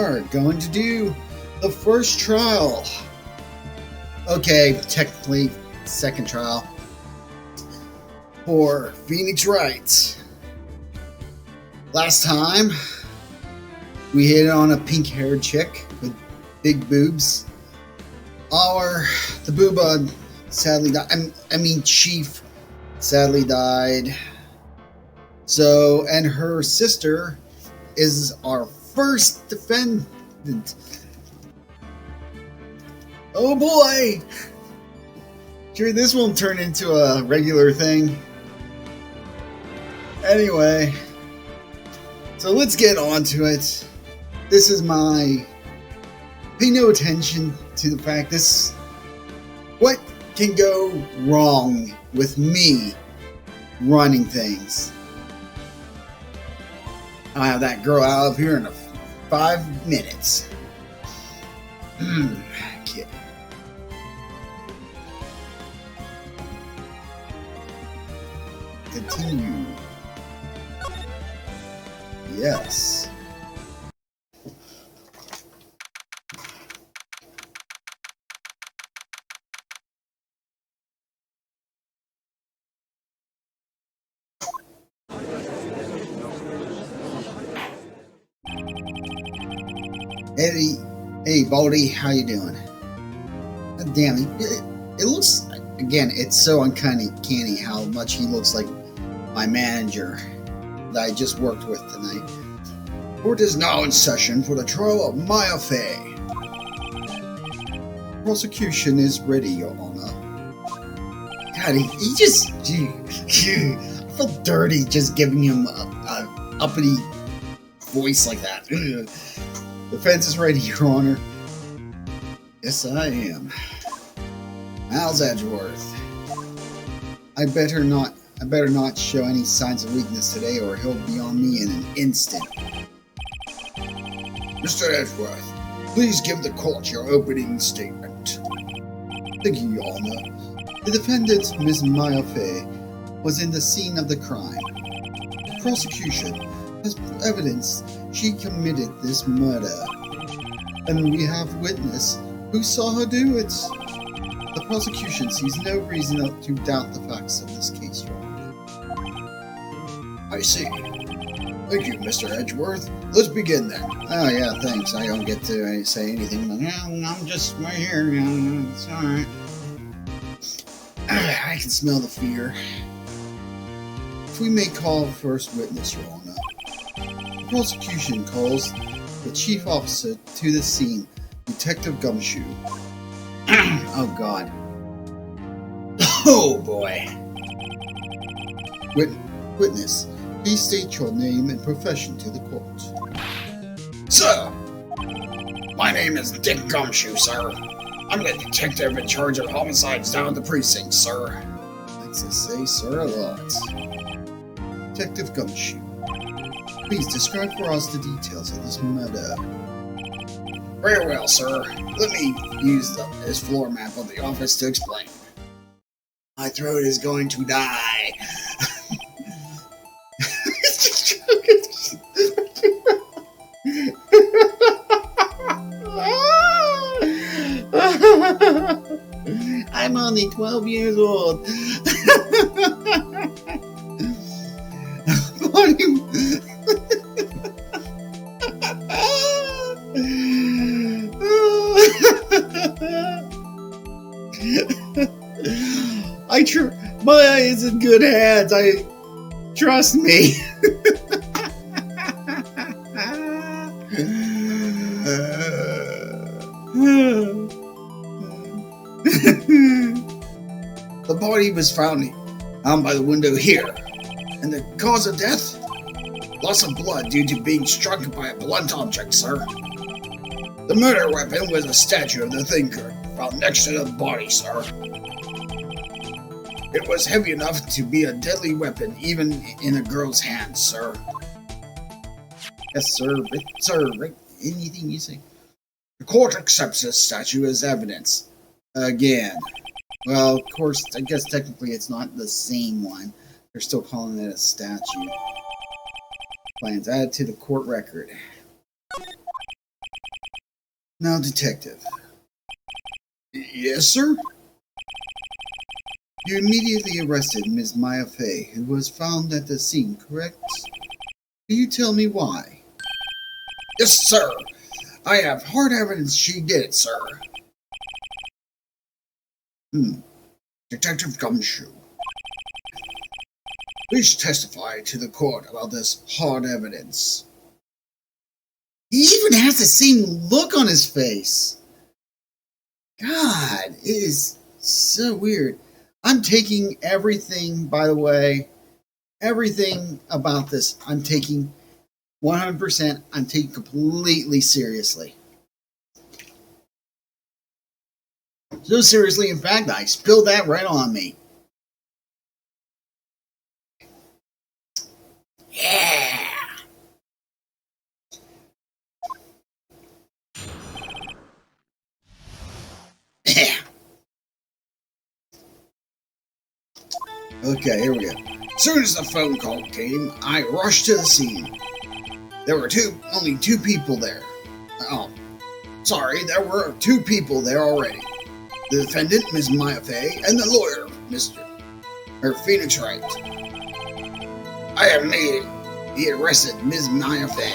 are going to do the first trial. Okay, technically, second trial for Phoenix Wright. Last time, we hit on a pink-haired chick with big boobs. The booba sadly died. Chief sadly died. So, and her sister is our first defendant. Oh boy! Sure, this won't turn into a regular thing. Anyway, so let's get on to it. This is my... Pay no attention to the fact what can go wrong with me running things? I'll have that girl out of here in 5 minutes. Okay. Continue. Yes. Hey, Baldy, how you doing? Damn, it looks, again, it's so uncanny how much he looks like my manager that I just worked with tonight. Court is now in session for the trial of Maya Fey. Prosecution is ready, Your Honor. God, he just... I feel dirty just giving him a uppity voice like that. Defense is ready, Your Honor. Yes, I am. Miles Edgeworth. I better not show any signs of weakness today, or he'll be on me in an instant. Mr. Edgeworth, please give the court your opening statement. Thank you, Your Honor. The defendant, Miss Maya Fey, was in the scene of the crime. The prosecution has evidence she committed this murder, and we have witness who saw her do it. The prosecution sees no reason to doubt the facts of this case, Your Honor. I see. Thank you, Mr. Edgeworth. Let's begin then. Oh yeah, thanks. I don't get to say anything. I'm just right here. It's alright. I can smell the fear. If we may call first witness, Your Honor. The prosecution calls the chief officer to the scene, Detective Gumshoe. Oh God. Oh boy. Witness, please state your name and profession to the court. Sir, my name is Dick Gumshoe, sir. I'm the detective in charge of homicides down at the precinct, sir. Likes to say sir a lot. Detective Gumshoe, please describe for us the details of this murder. Very well, sir. Let me use this floor map of the office to explain. My throat is going to die. I'm only 12 years old. Maya is in good hands. Trust me. The body was found by the window here. And the cause of death? Loss of blood due to being struck by a blunt object, sir. The murder weapon was a statue of the thinker found next to the body, sir. It was heavy enough to be a deadly weapon, even in a girl's hands, sir. Yes, sir. Sir, anything you say. The court accepts this statue as evidence. Again. Well, of course, I guess technically it's not the same one. They're still calling it a statue. Plans added to the court record. Now, Detective. Yes, sir? You immediately arrested Ms. Maya Fey, who was found at the scene, correct? Can you tell me why? Yes, sir. I have hard evidence she did it, sir. Detective Gumshoe. Please testify to the court about this hard evidence. He even has the same look on his face. God, it is so weird. I'm taking everything, by the way, everything about this, I'm taking 100%, I'm taking completely seriously. So seriously, in fact, I spilled that right on me. Yeah. Okay, here we go. As soon as the phone call came, I rushed to the scene. There were only two people there. Oh, sorry, there were two people there already. The defendant, Ms. Maya Fey, and the lawyer, Mr. Phoenix Wright. I immediately arrested Ms. Maya Fey.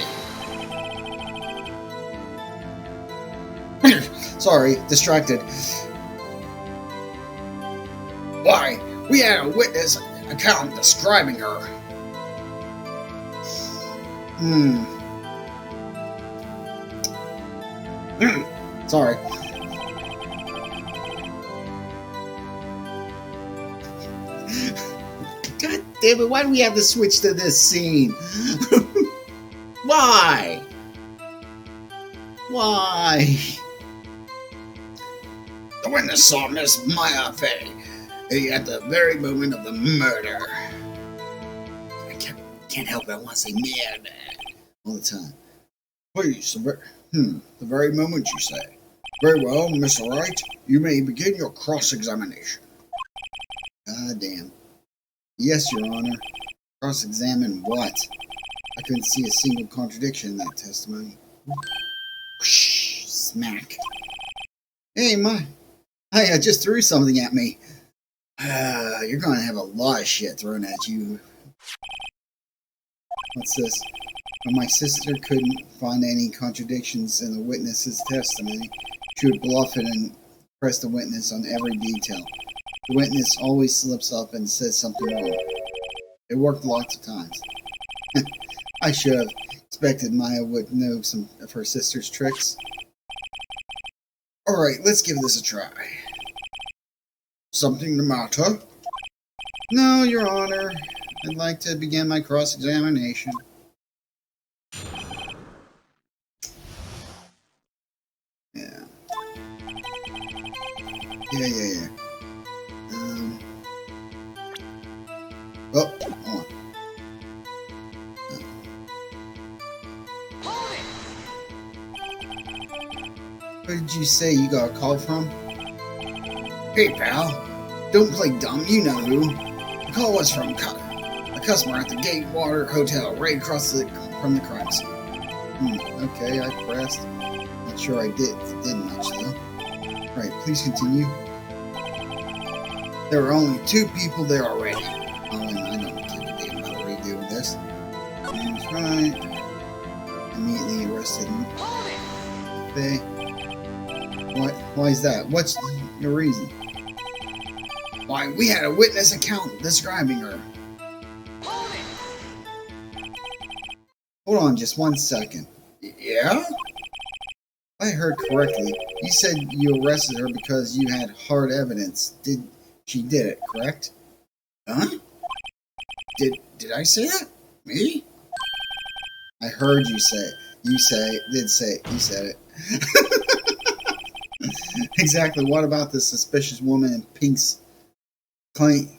Sorry, distracted. Why, we had a witness account describing her. Sorry. God damn it, why do we have to switch to this scene? Why? Why? The witness saw Miss Maya Fey at the very moment of the murder. I can't help it, I want to say murder all the time. Please, the very moment you say. Very well, Mr. Wright, you may begin your cross-examination. God damn. Yes, Your Honor. Cross-examine what? I couldn't see a single contradiction in that testimony. Whoosh, smack. Hey, I just threw something at me. You're going to have a lot of shit thrown at you. What's this? When my sister couldn't find any contradictions in the witness's testimony, she would bluff it and press the witness on every detail. The witness always slips up and says something wrong. It worked lots of times. I should have expected Maya would know some of her sister's tricks. Alright, let's give this a try. Something the matter? No, Your Honor. I'd like to begin my cross-examination. Yeah. Yeah. Oh, hold on. Where did you say you got a call from? Hey, pal. Don't play dumb, you know who. The call was from a customer at the Gatewater Hotel, right across from the crime scene. Okay, I pressed. Not sure I did much, though. Right, please continue. There were only two people there already. Oh, and I don't give a damn about what we do with this. That's right. Immediately arrested him. Okay. Why is that? What's your reason? Why, we had a witness account describing her. Hold on just 1 second. Yeah? I heard correctly. You said you arrested her because you had hard evidence. She did it, correct? Huh? Did I say that? Me? I heard you say it. You said it. Exactly. What about the suspicious woman in pink's claim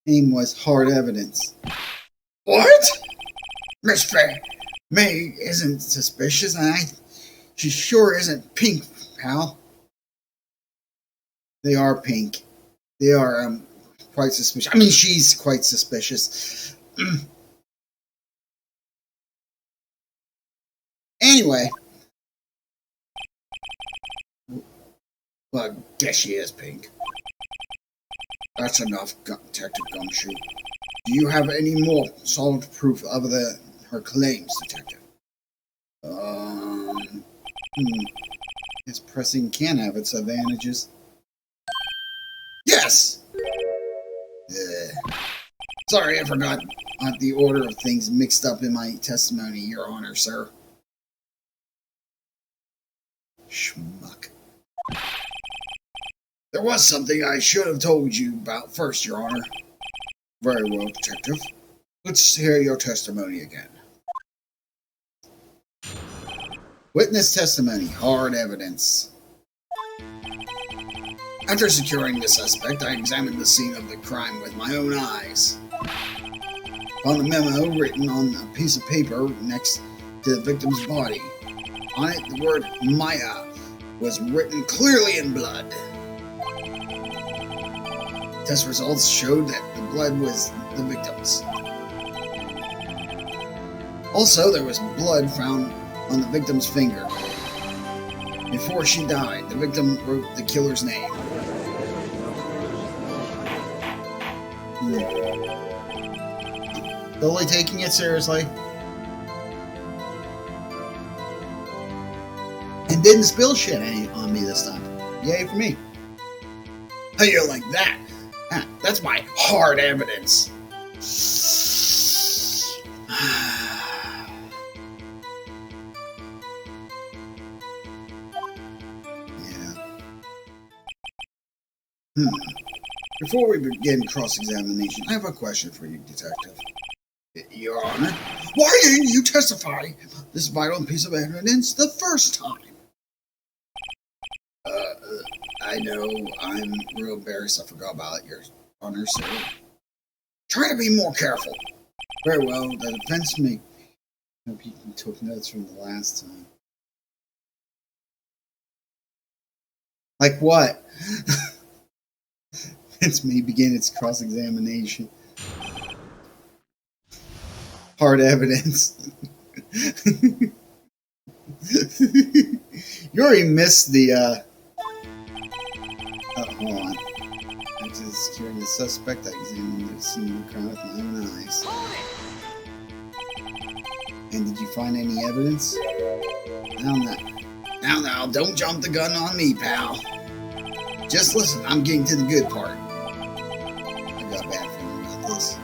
was hard evidence? What? Miss May isn't suspicious, and she sure isn't pink, pal. They are pink. They are quite suspicious. I mean, she's quite suspicious. Anyway, Well, guess she is pink. That's enough, Detective Gumshoe. Do you have any more solid proof other than her claims, Detective? Guess pressing can have its advantages. Yes! Sorry, I forgot the order of things mixed up in my testimony, Your Honor, sir. Schmuck. There was something I should have told you about first, Your Honor. Very well, Detective. Let's hear your testimony again. Witness testimony. Hard evidence. After securing the suspect, I examined the scene of the crime with my own eyes. Found a memo written on a piece of paper next to the victim's body. On it, the word Maya was written clearly in blood. Test results showed that the blood was the victim's. Also, there was blood found on the victim's finger. Before she died, the victim wrote the killer's name. Totally taking it seriously. And didn't spill shit on me this time. Yay for me. How you like that? That's my hard evidence. Before we begin cross-examination, I have a question for you, Detective. Your Honor, why didn't you testify this vital piece of evidence the first time? I know, I'm real embarrassed I forgot about it, Your Honor, sir. Try to be more careful. Very well, the defense may... I hope you took notes from the last time. Like what? It's me begin its cross-examination. Hard evidence. You already missed the, hold on. After securing the suspect, I examined the scene of the crime with my own eyes. And did you find any evidence? Now, don't jump the gun on me, pal. Just listen, I'm getting to the good part. I got a bad feeling about this.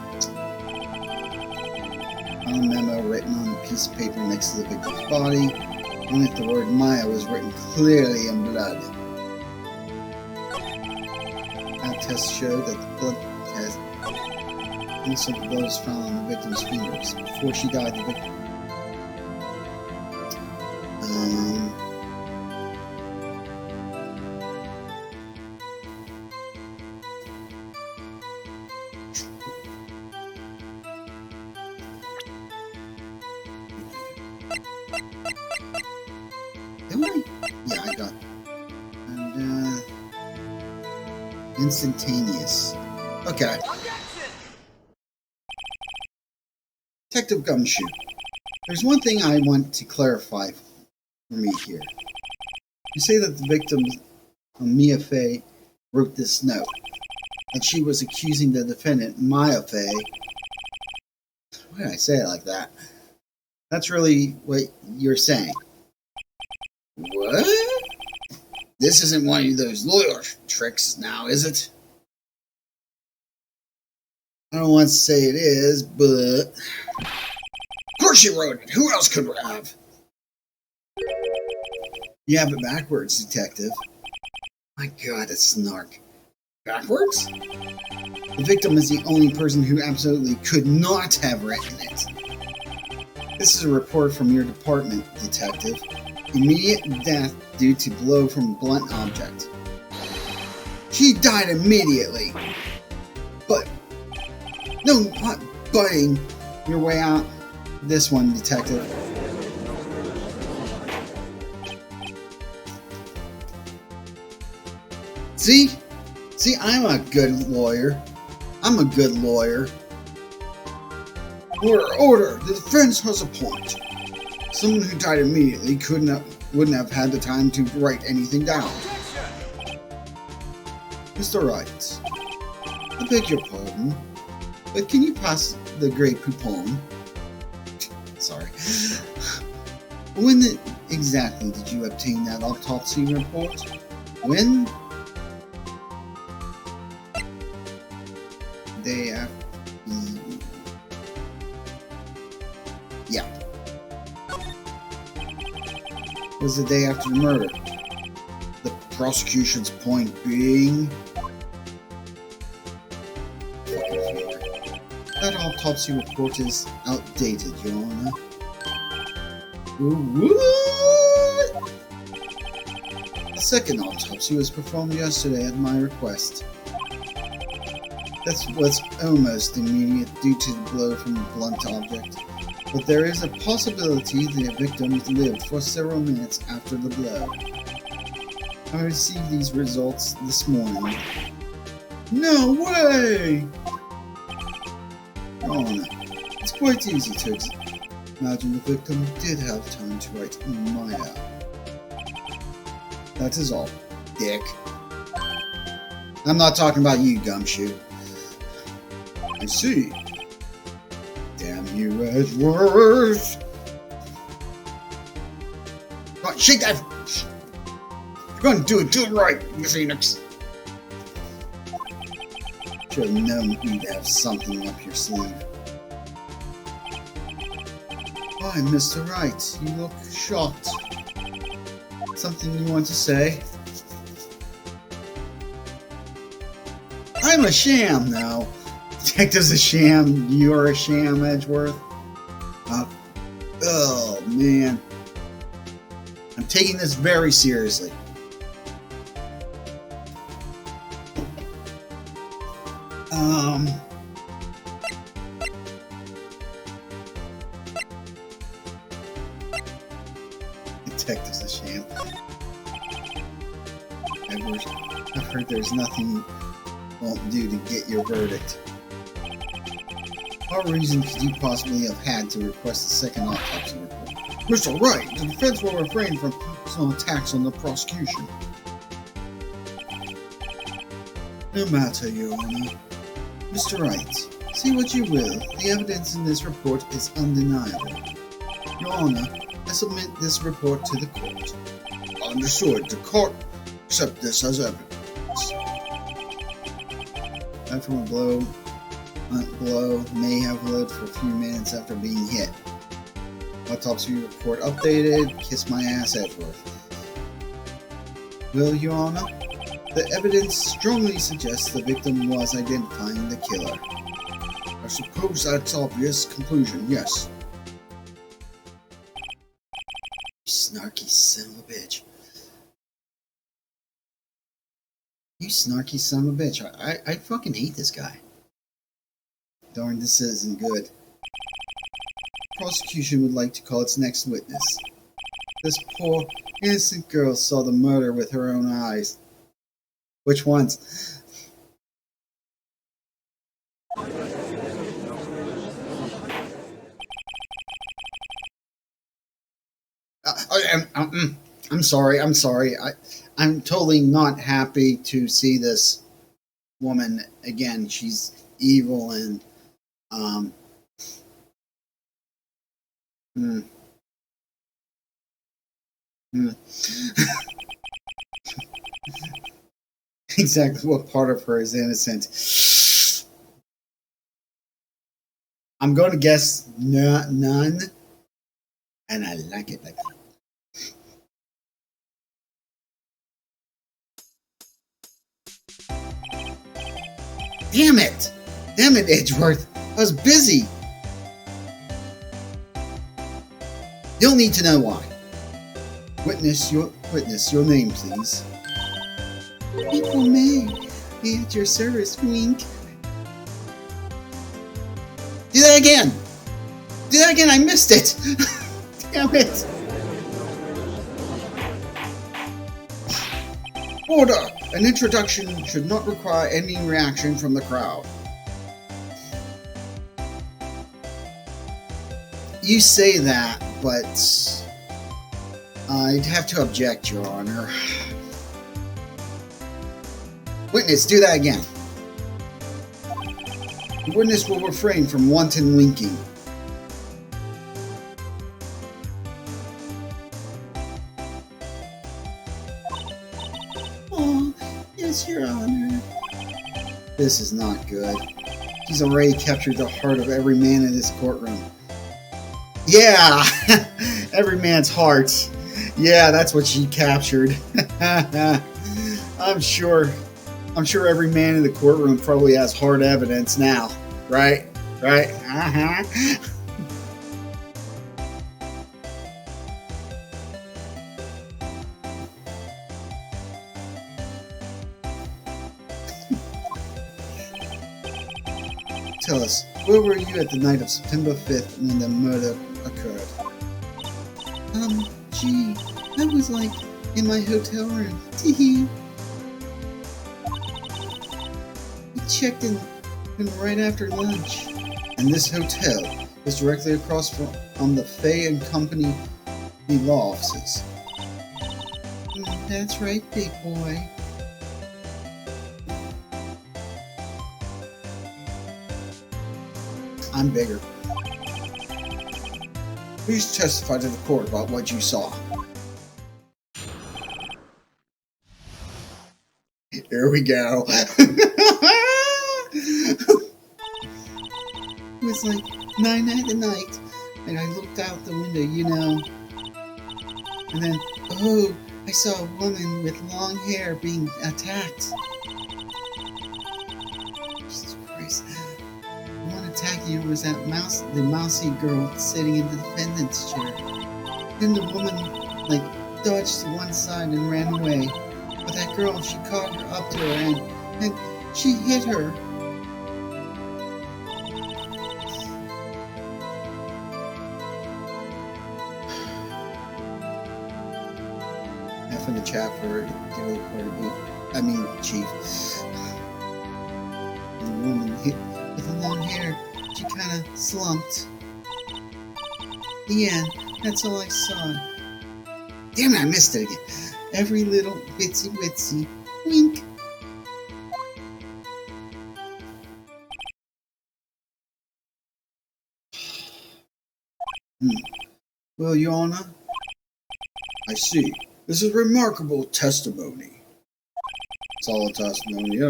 A memo written on a piece of paper next to the victim's body. On it, the word Maya was written clearly in blood. That test showed that the blood test also the blood was found on the victim's fingers. Before she died, the victim... Yeah, I got it. And, instantaneous. Okay. Detective Gumshoe, there's one thing I want to clarify for me here. You say that the victim, Mia Fey, wrote this note, and she was accusing the defendant, Maya Fey. Why did I say it like that? That's really what you're saying. What? This isn't one of those lawyer tricks now, is it? I don't want to say it is, but... Of course she wrote it. Who else could have? You have it backwards, Detective. My God, a snark. Backwards? The victim is the only person who absolutely could not have written it. This is a report from your department, Detective. Immediate death due to blow from a blunt object. She died immediately. But no, not butting your way out this one, Detective. See, I'm a good lawyer. Order. The defense has a point. Someone who died immediately wouldn't have had the time to write anything down. Mr. Wright, I beg your pardon, but can you pass the Great Poupon? Sorry. When exactly did you obtain that autopsy report? When? Day after. Yeah. It was the day after the murder. The prosecution's point being... That autopsy report is outdated, Your Honor. What? A second autopsy was performed yesterday at my request. That was almost immediate due to the blow from a blunt object, but there is a possibility the victim lived for several minutes after the blow. I received these results this morning. No way! Your Honor, it's quite easy to imagine the victim did have time to write Maya. That is all, dick. I'm not talking about you, Gumshoe. I see. Damn you, Edgeworth! Right, shake that! You're going to do it right, you Phoenix! Should have known you'd have something up your sleeve. Why, Mr. Wright, you look shocked. Something you want to say? I'm a sham now. Detective's a sham. You're a sham, Edgeworth. Oh, man. I'm taking this very seriously. Detective's a sham. Edward, I've heard there's nothing you won't do to get your verdict. What reason could you possibly have had to request a second autopsy report? Mr. Wright, the defense will refrain from personal attacks on the prosecution. No matter, Your Honor. Mr. Wright, see what you will, the evidence in this report is undeniable. Your Honor, I submit this report to the court. Understood. The court accept this as evidence. Died from a blow may have lived for a few minutes after being hit. Autopsy report updated. Kiss my ass, Edgeworth. Will, Your Honor? The evidence strongly suggests the victim was identifying the killer. I suppose that's obvious conclusion, yes. You snarky son of a bitch. You snarky son of a bitch. I fucking hate this guy. Darn, this isn't good. Prosecution would like to call its next witness. This poor, innocent girl saw the murder with her own eyes. Which ones? I'm sorry. I'm totally not happy to see this woman again. She's evil and exactly what part of her is innocent? I'm going to guess none, and I like it like that. Damn it, Edgeworth. I was busy. You'll need to know why. Witness, your name, please. People may be at your service, wink. Do that again! I missed it! Damn it! Order! An introduction should not require any reaction from the crowd. You say that, but I'd have to object, Your Honor. Witness, do that again. The witness will refrain from wanton winking. Oh, yes, Your Honor. This is not good. She's already captured the heart of every man in this courtroom. Yeah! Every man's heart. Yeah, that's what she captured. I'm sure every man in the courtroom probably has hard evidence now. Right? Right? Uh-huh. Tell us, where were you at the night of September 5th when the murder occurred? Gee, I was like in my hotel room. Teehee. We checked in right after lunch. And this hotel is directly across from the Fay and Company law offices. That's right, big boy. I'm bigger. Please testify to the court about what you saw. Here we go. It was like 9 at the night, and I looked out the window, you know. And then, oh, I saw a woman with long hair being attacked. Jesus Christ. The one attacking her was the mousy girl sitting in the defendant's chair. Then the woman, dodged to one side and ran away. But that girl, she caught her up to her and she hit her. F in the chat for Chief. The woman hit with the long hair, she kind of slumped. The end. That's all I saw. Damn it, I missed it again. Every little bitsy witsy wink. Well, Your Honor, I see. This is remarkable testimony. Solid testimony.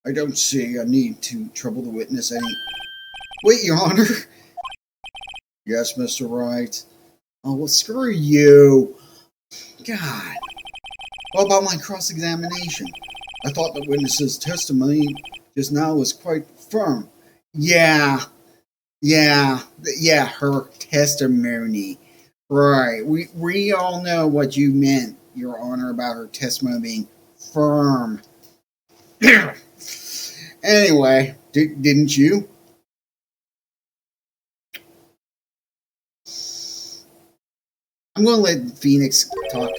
I don't see a need to trouble the witness any. Wait, Your Honor. Yes, Mr. Wright. Oh, well, screw you. God. What about my cross-examination? I thought the witness's testimony just now was quite firm. Yeah, her testimony. Right. We all know what you meant, Your Honor, about her testimony being firm. Anyway, didn't you? I'm going to let Phoenix talk.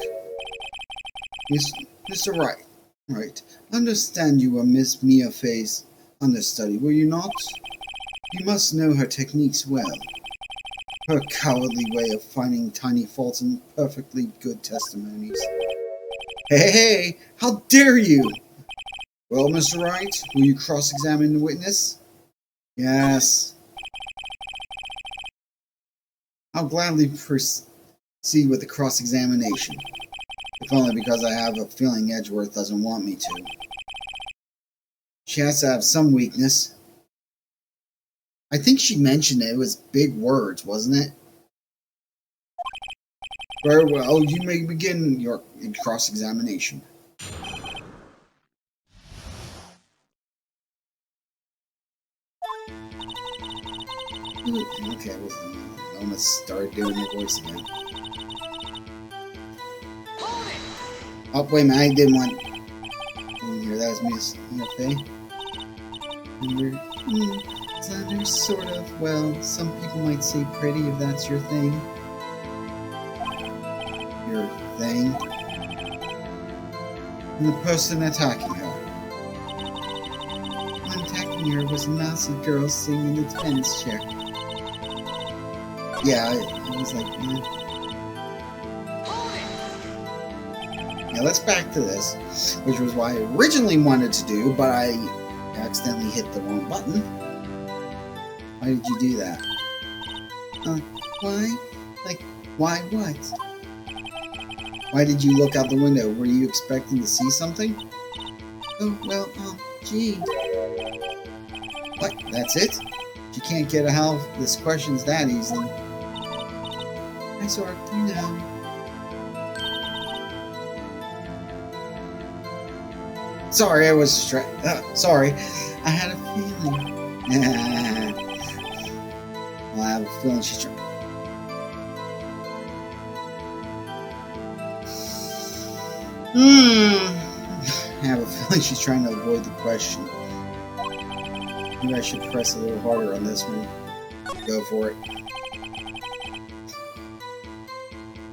Mr. Wright. Right. Understand you were Miss Mia Fay's understudy, were you not? You must know her techniques well. Her cowardly way of finding tiny faults in perfectly good testimonies. Hey, how dare you! Well, Mr. Wright, will you cross-examine the witness? Yes. I'll gladly proceed with the cross-examination. If only because I have a feeling Edgeworth doesn't want me to. She has to have some weakness. I think she mentioned it was big words, wasn't it? Very well, you may begin your cross-examination. Okay, I'm gonna start doing the voice again. Oh, wait a minute, I didn't want... Here, that was Miss Faye. They're sort of, well, some people might say pretty if that's your thing. Your thing? And the person attacking her. One attacking her was a mousy girl sitting in the defense chair. Yeah, I was like, Now let's back to this, which was what I originally wanted to do, but I accidentally hit the wrong button. Why did you do that? Why? Like, why what? Why did you look out the window? Were you expecting to see something? Oh, well, gee. What? That's it? You can't get how this question's that easy. I sort of know. Sorry, I was sorry. I had a feeling. Well, I have a feeling she's trying. I have a feeling she's trying to avoid the question. Maybe I should press a little harder on this one. Go for it.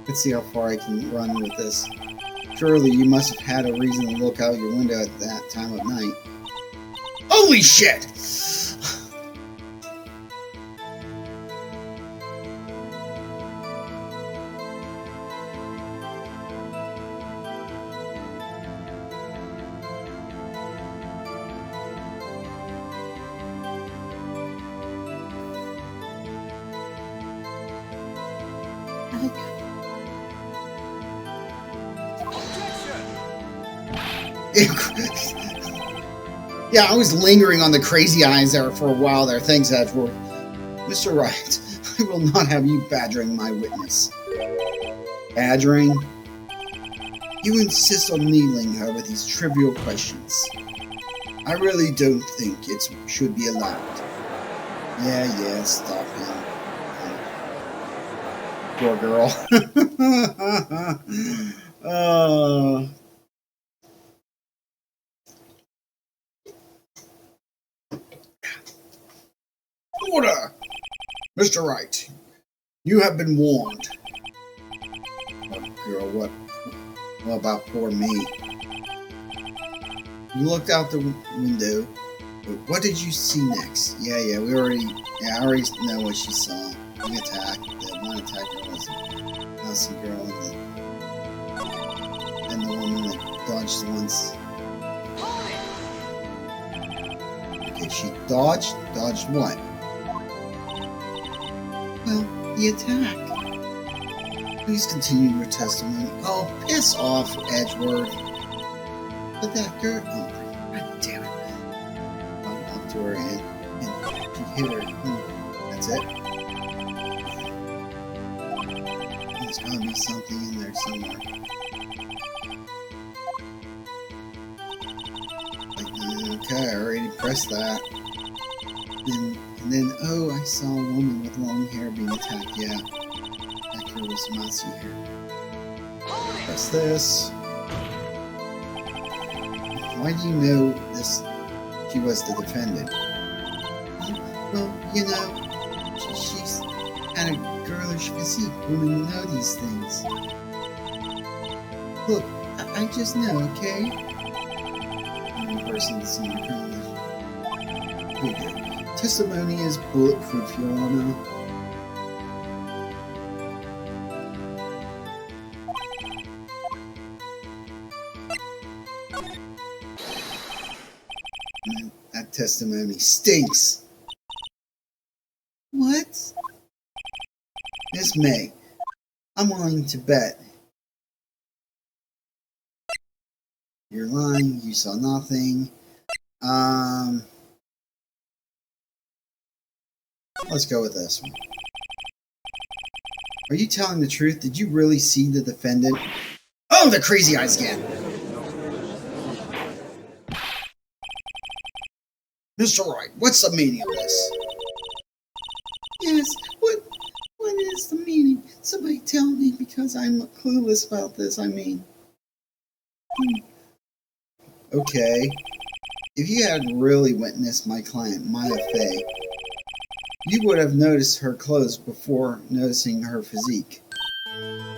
Let's see how far I can run with this. Surely you must have had a reason to look out your window at that time of night. Holy shit! Yeah, I was lingering on the crazy eyes there for a while there. Thanks, Edgeworth. Mr. Wright, I will not have you badgering my witness. Badgering? You insist on needling her with these trivial questions. I really don't think it should be allowed. Yeah, stop him. Poor girl. Order! Mr. Wright, you have been warned. Oh, girl, what about poor me? You looked out the window, but what did you see next? I already know what she saw. One attack. The one attacker was an awesome girl, and the woman that dodged once. Okay, she dodged what? Well, the attack. Please continue your testimony. Oh, piss off, Edgeworth. But that girl... Oh, god damn it. Went up to her and she hit her. That's it. There's gotta be something in there somewhere. Okay, I already pressed that. And then, oh, I saw a woman with long hair being attacked. Yeah, that girl was mousy hair. Press this. Why do you know this? She was the defendant. Well, you know, she's had a girlish physique. Women know these things. Look, I just know, okay? One person's in the criminal. Testimony is bulletproof, Your Honor. That testimony stinks. What? Miss May, I'm willing to bet. You're lying, you saw nothing. Let's go with this one. Are you telling the truth? Did you really see the defendant? Oh, the crazy eyes again! Mr. Wright, what's the meaning of this? Yes, what is the meaning? Somebody tell me, because I'm clueless about this, Okay. If you had really witnessed my client, Maya Fey, you would have noticed her clothes before noticing her physique.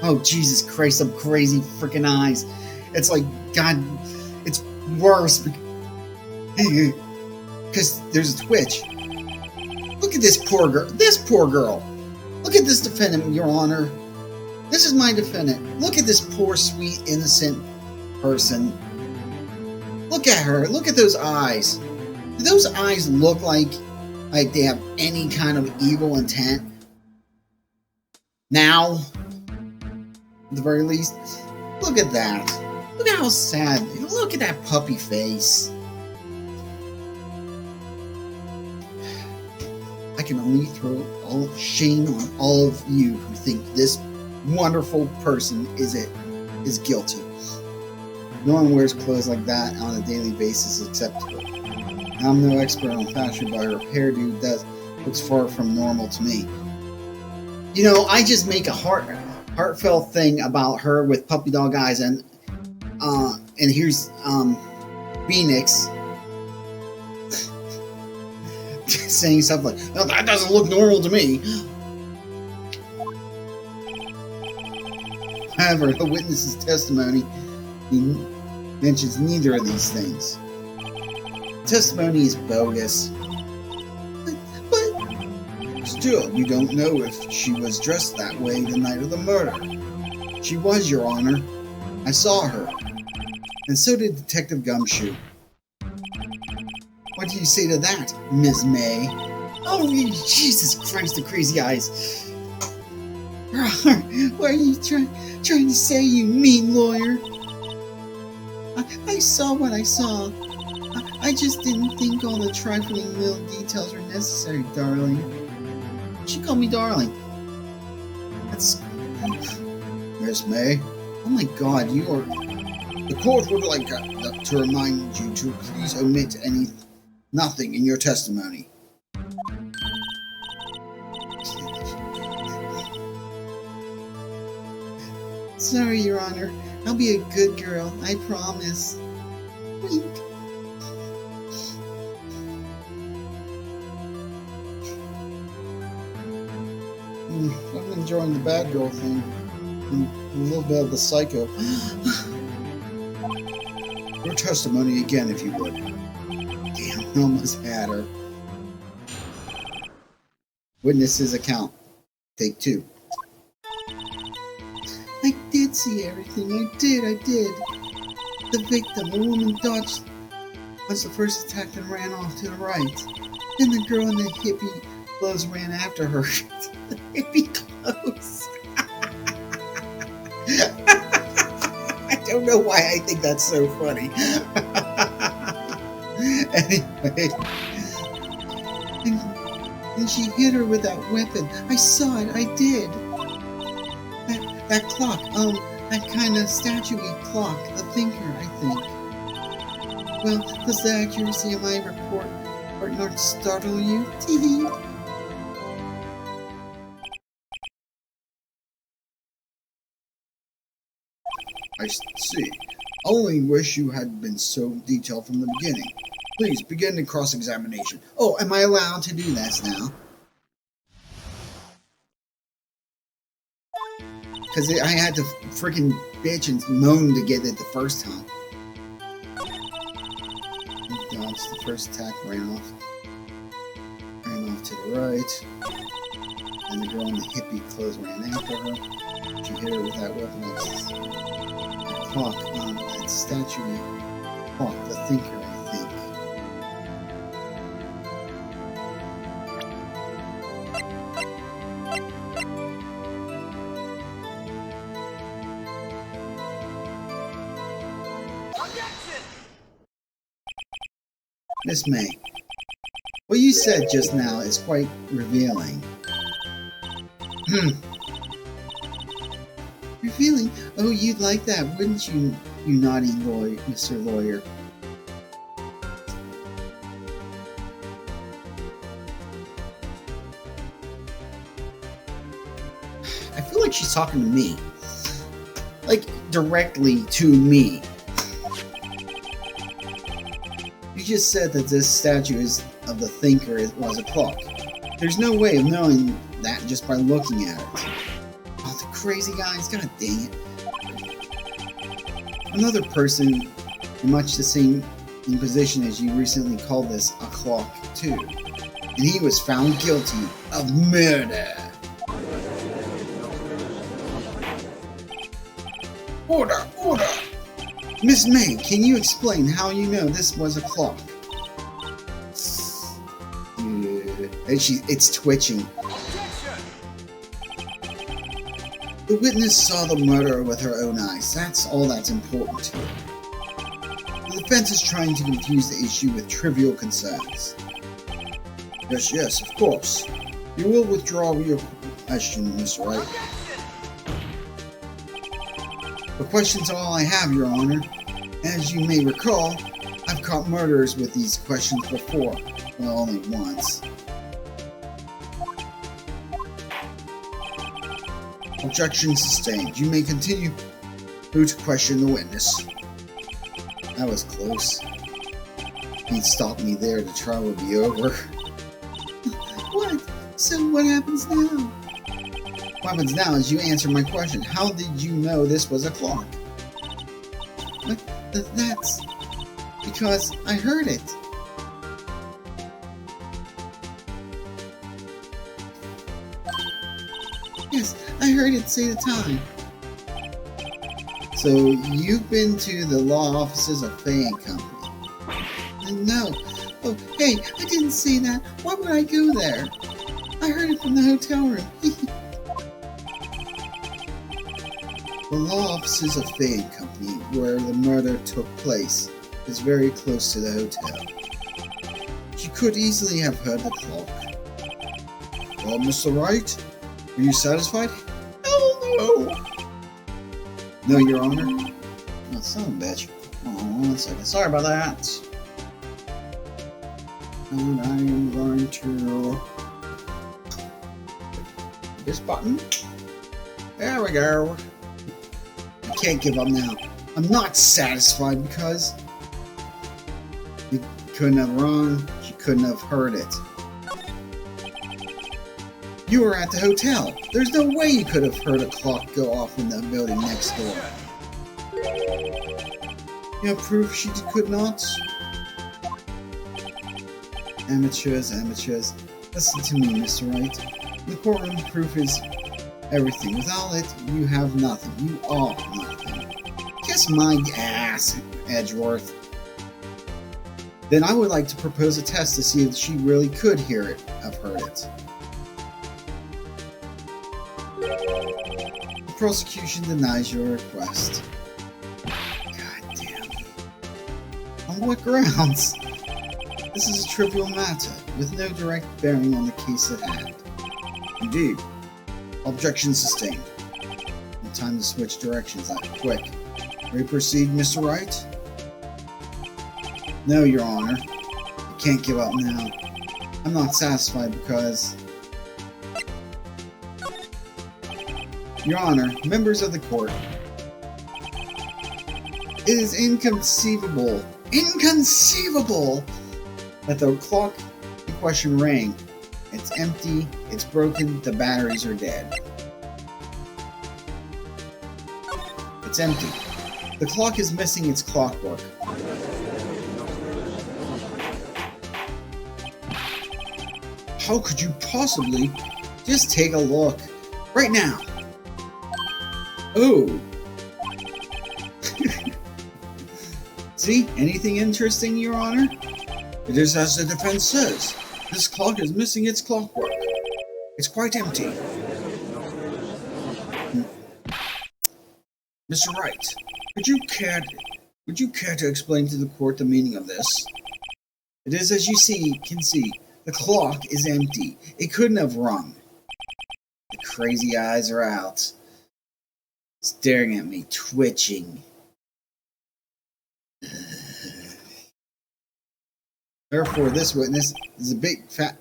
Oh, Jesus Christ, some crazy freaking eyes. It's like, God, it's worse. Because there's a twitch. Look at this poor girl. Look at this defendant, Your Honor. This is my defendant. Look at this poor, sweet, innocent person. Look at her. Look at those eyes. Do those eyes look like they have any kind of evil intent? Now, at the very least, look at that. Look at how sad. Look at that puppy face. I can only throw all shame on all of you who think this wonderful person is guilty. No one wears clothes like that on a daily basis except her. I'm no expert on fashion, but her hairdo looks far from normal to me. You know, I just make a heartfelt thing about her with puppy dog eyes, and here's Phoenix saying stuff like, "No, that doesn't look normal to me." However, the witness's testimony mentions neither of these things. Testimony is bogus. But still, you don't know if she was dressed that way the night of the murder. She was, Your Honor. I saw her. And so did Detective Gumshoe. What do you say to that, Ms. May? Oh, Jesus Christ, the crazy eyes. What are you trying to say, you mean lawyer? I saw what I saw. I just didn't think all the trifling little details were necessary, darling. She called me darling. That's... Miss May? Oh my God, you are... The court would like to remind you to please omit nothing in your testimony. Sorry, Your Honor. I'll be a good girl, I promise. Wink. I'm enjoying the bad girl thing. And a little bit of the psycho. Your testimony again, if you would. Damn, I almost had her. Witness's account. Take 2. I did see everything. I did. The victim, a woman, dodged the first attack and ran off to the right. Then the girl in the hippie clothes ran after her. The hippie clothes. I don't know why I think that's so funny. Anyway. And she hit her with that weapon. I saw it. I did. That clock, that kind of statue-y clock, the thinker, I think. Well, does the accuracy of my report not startle you? Tee-hee. I see. I only wish you had been so detailed from the beginning. Please, begin the cross-examination. Oh, am I allowed to do this now? Because I had to freaking bitch and moan to get it the first time. Dodged the first attack, ran off to the right. And the girl in the hippie clothes ran after her. She hit her with that weapon. That clock, that statue clock, the thinker, I think. Miss May, what you said just now is quite revealing. Revealing? Oh, you'd like that, wouldn't you, you naughty lawyer, Mr. Lawyer? I feel like she's talking to me. Like, directly to me. You just said that this statue of the thinker was a clock. There's no way of knowing that just by looking at it. Oh, the crazy guys, god dang it. Another person in much the same position as you recently called this a clock too. And he was found guilty of murder. Order! Order! Miss May, can you explain how you know this was a clock? It's twitching. The witness saw the murderer with her own eyes. That's all that's important here. The defense is trying to confuse the issue with trivial concerns. Yes, of course. You will withdraw your question, Mr. Wright. The questions are all I have, Your Honor. As you may recall, I've caught murderers with these questions before. Well, only once. Objection sustained. You may continue to question the witness. That was close. He'd stop me there, the trial would be over. What? So what happens now? What happens now is you answer my question. How did you know this was a clock? That's because I heard it. Yes, I heard it say the time. So you've been to the law offices of Fay & Company? No. Oh, hey, I didn't say that. Why would I go there? I heard it from the hotel room. The law offices of Fay & Company, where the murder took place, is very close to the hotel. You could easily have heard the clock. Well, Mr. Wright, are you satisfied? Hell no! No, Your Honor. Oh, son of a bitch. Oh, 1 second. Sorry about that. And I am going to... this button. There we go. I can't give up now. I'm not satisfied because you couldn't have run, you couldn't have heard it. You were at the hotel. There's no way you could have heard a clock go off in the building next door. You have proof she could not? Amateurs. Listen to me, Mr. Wright. The courtroom proof is everything. Without it, you have nothing. You are nothing. Kiss my ass, Edgeworth. Then I would like to propose a test to see if she really could have heard it. The prosecution denies your request. God damn. On what grounds? This is a trivial matter, with no direct bearing on the case at hand. Indeed. Objection sustained. No time to switch directions that quick. May we proceed, Mr. Wright? No, Your Honor. I can't give up now. I'm not satisfied because... Your Honor, members of the court, it is inconceivable that the clock in question rang. It's empty, it's broken, the batteries are dead. It's empty. The clock is missing its clockwork. How could you possibly? Just take a look. Right now. Oh. See? Anything interesting, Your Honor? It is as the defense says. This clock is missing its clockwork. It's quite empty. Mr. Wright, would you care to explain to the court the meaning of this? It is as you can see, the clock is empty. It couldn't have rung. The crazy eyes are out, staring at me, twitching. Therefore, this witness is a big fat...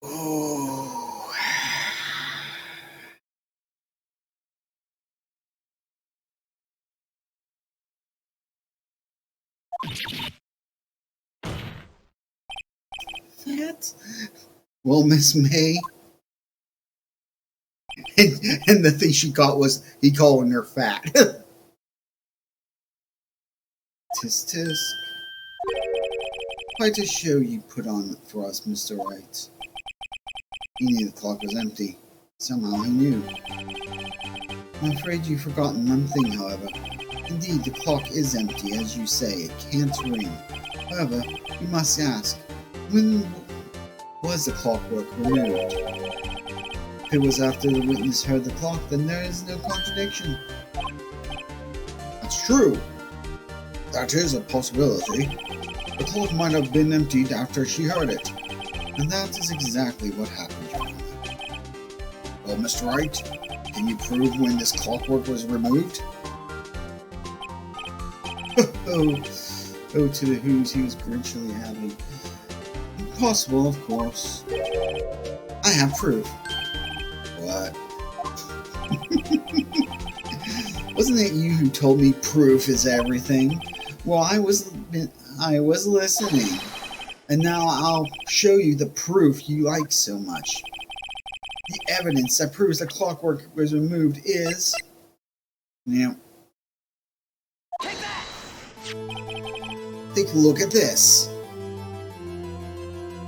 Oh. Fat? Well, Miss May... and the thing she got was he calling her fat. Tisk tisk. Quite a show you put on for us, Mr. Wright. You knew the clock was empty. Somehow he knew. I'm afraid you've forgotten one thing, however. Indeed, the clock is empty, as you say. It can't ring. However, you must ask, when was the clockwork removed? If it was after the witness heard the clock, then there is no contradiction. That's true. That is a possibility. The clock might have been emptied after she heard it. And that is exactly what happened, Your Honor. Well, Mr. Wright, can you prove when this clockwork was removed? Oh, to the who's he was grinchily happy. Impossible, of course. I have proof. What? Wasn't it you who told me proof is everything? Well, I was listening. And now I'll show you the proof you like so much. The evidence that proves the clockwork was removed is... Now, take a look at this.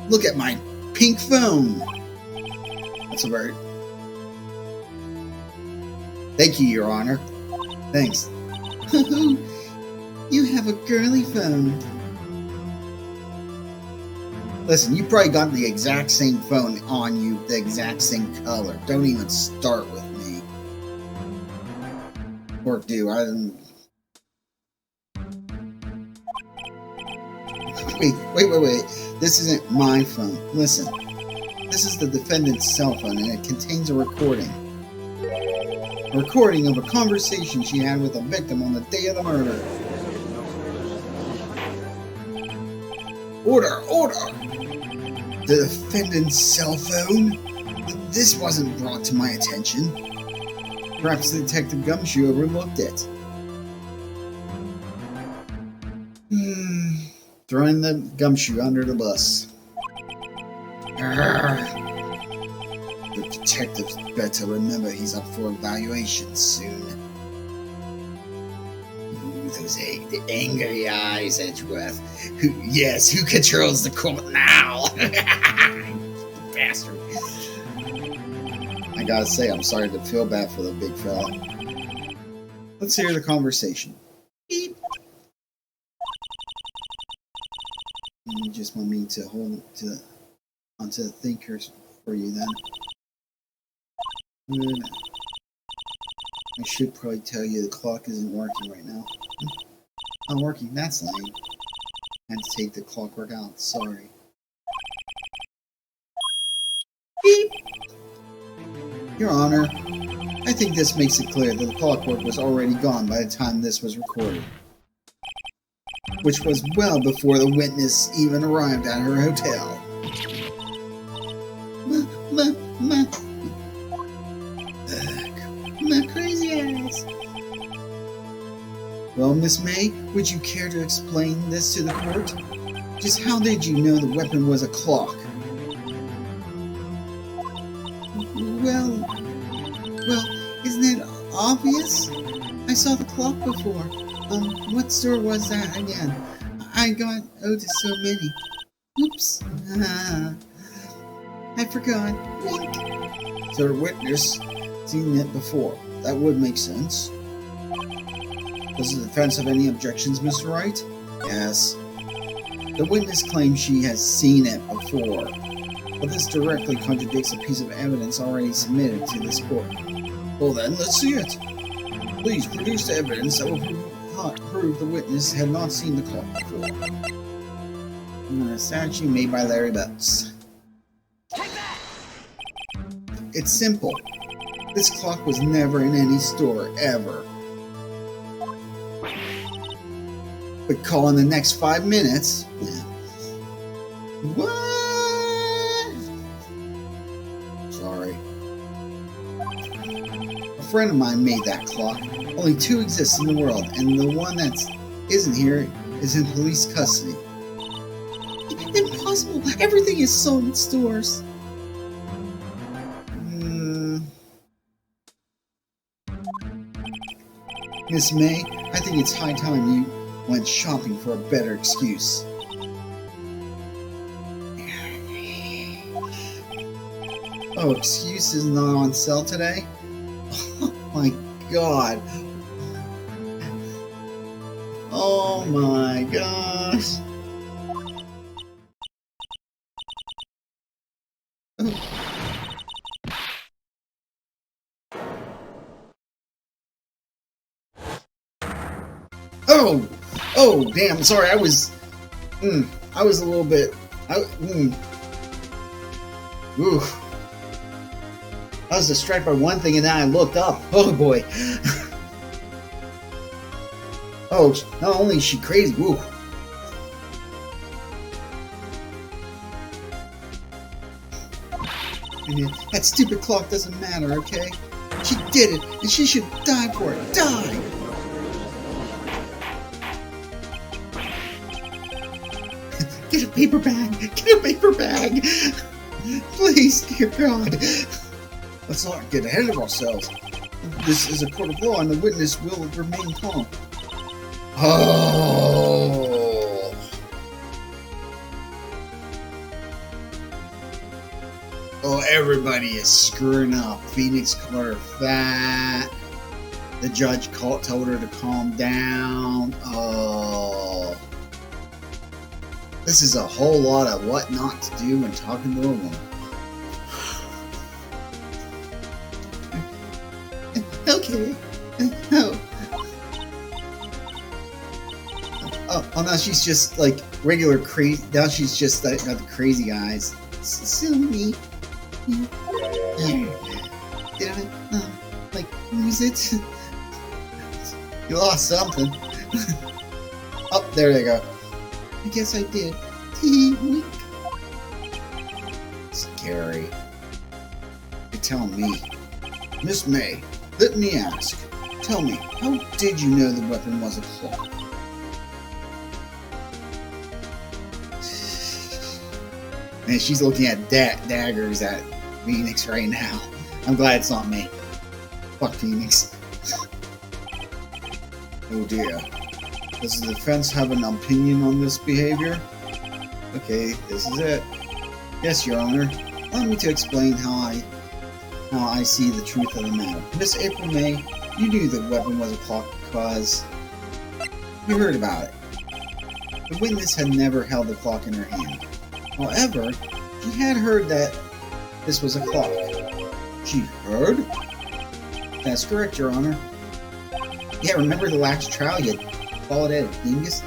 Look at my pink phone. That's a bird. Thank you, Your Honor. Thanks. You have a girly phone. Listen, you probably got the exact same phone on you, the exact same color. Don't even start with me. Or do, I don't... Wait. This isn't my phone. Listen. This is the defendant's cell phone, and it contains a recording. A recording of a conversation she had with a victim on the day of the murder. Order! The defendant's cell phone? This wasn't brought to my attention. Perhaps Detective Gumshoe overlooked it. Throwing the Gumshoe under the bus. The detective's better remember he's up for evaluation soon. Ooh, those the angry eyes, Edgeworth. Who controls the court now? Bastard. I gotta say, I'm sorry to feel bad for the big fella. Let's hear the conversation. Beep. You just want me to hold onto the thinkers for you then? I should probably tell you the clock isn't working right now. Not working, that's lame. I had to take the clockwork out, sorry. Beep! Your Honor, I think this makes it clear that the clockwork was already gone by the time this was recorded. Which was well before the witness even arrived at her hotel. My crazy ass. Well, Miss May, would you care to explain this to the court? Just how did you know the weapon was a clock? Well, isn't it obvious? I saw the clock before. What store was that again? I got to so many. Oops. I forgot. Wink. So the witness seen it before. That would make sense. Does the defense have any objections, Mr. Wright? Yes. The witness claims she has seen it before, but this directly contradicts a piece of evidence already submitted to this court. Well then, let's see it. Please produce the evidence that will prove the witness had not seen the clock before. A statue made by Larry Butts. It's simple. This clock was never in any store, ever. But call in the next 5 minutes. Yeah. What? Sorry. A friend of mine made that clock. Only 2 exist in the world, and the one that isn't here is in police custody. Impossible! Everything is sold in stores. Miss May, I think it's high time you went shopping for a better excuse. Oh, excuse is not on sale today? Oh my god. Oh my gosh. Oh! Oh, damn, sorry, I was a little bit... Ooh. I was distracted by one thing and then I looked up. Oh boy. Oh, not only is she crazy, ooh. That stupid clock doesn't matter, okay? She did it, and she should die for it. Die! Get a paper bag! Get a paper bag! Please, dear God! Let's not get ahead of ourselves. This is a court of law, and the witness will remain calm. Oh! Oh, everybody is screwing up. Phoenix called her fat. The judge told her to calm down. Oh. This is a whole lot of what not to do when talking to a woman. Okay. Oh, now she's just like regular crazy. Now she's just got the crazy eyes. Silly. Did I like lose it? You lost something. Oh, there they go. I guess I did. Wink. Scary. You're telling me. Miss May, let me ask. Tell me, how did you know the weapon was a clock? And she's looking at daggers at Phoenix right now. I'm glad it's not me. Fuck Phoenix. Oh dear. Does the defense have an opinion on this behavior? Okay, this is it. Yes, Your Honor. Allow me to explain how I see the truth of the matter. Miss April May, you knew the weapon was a clock because you heard about it. The witness had never held the clock in her hand. However, she had heard that this was a clock. She heard? That's correct, Your Honor. Yeah, remember the last trial you had followed at a dingus?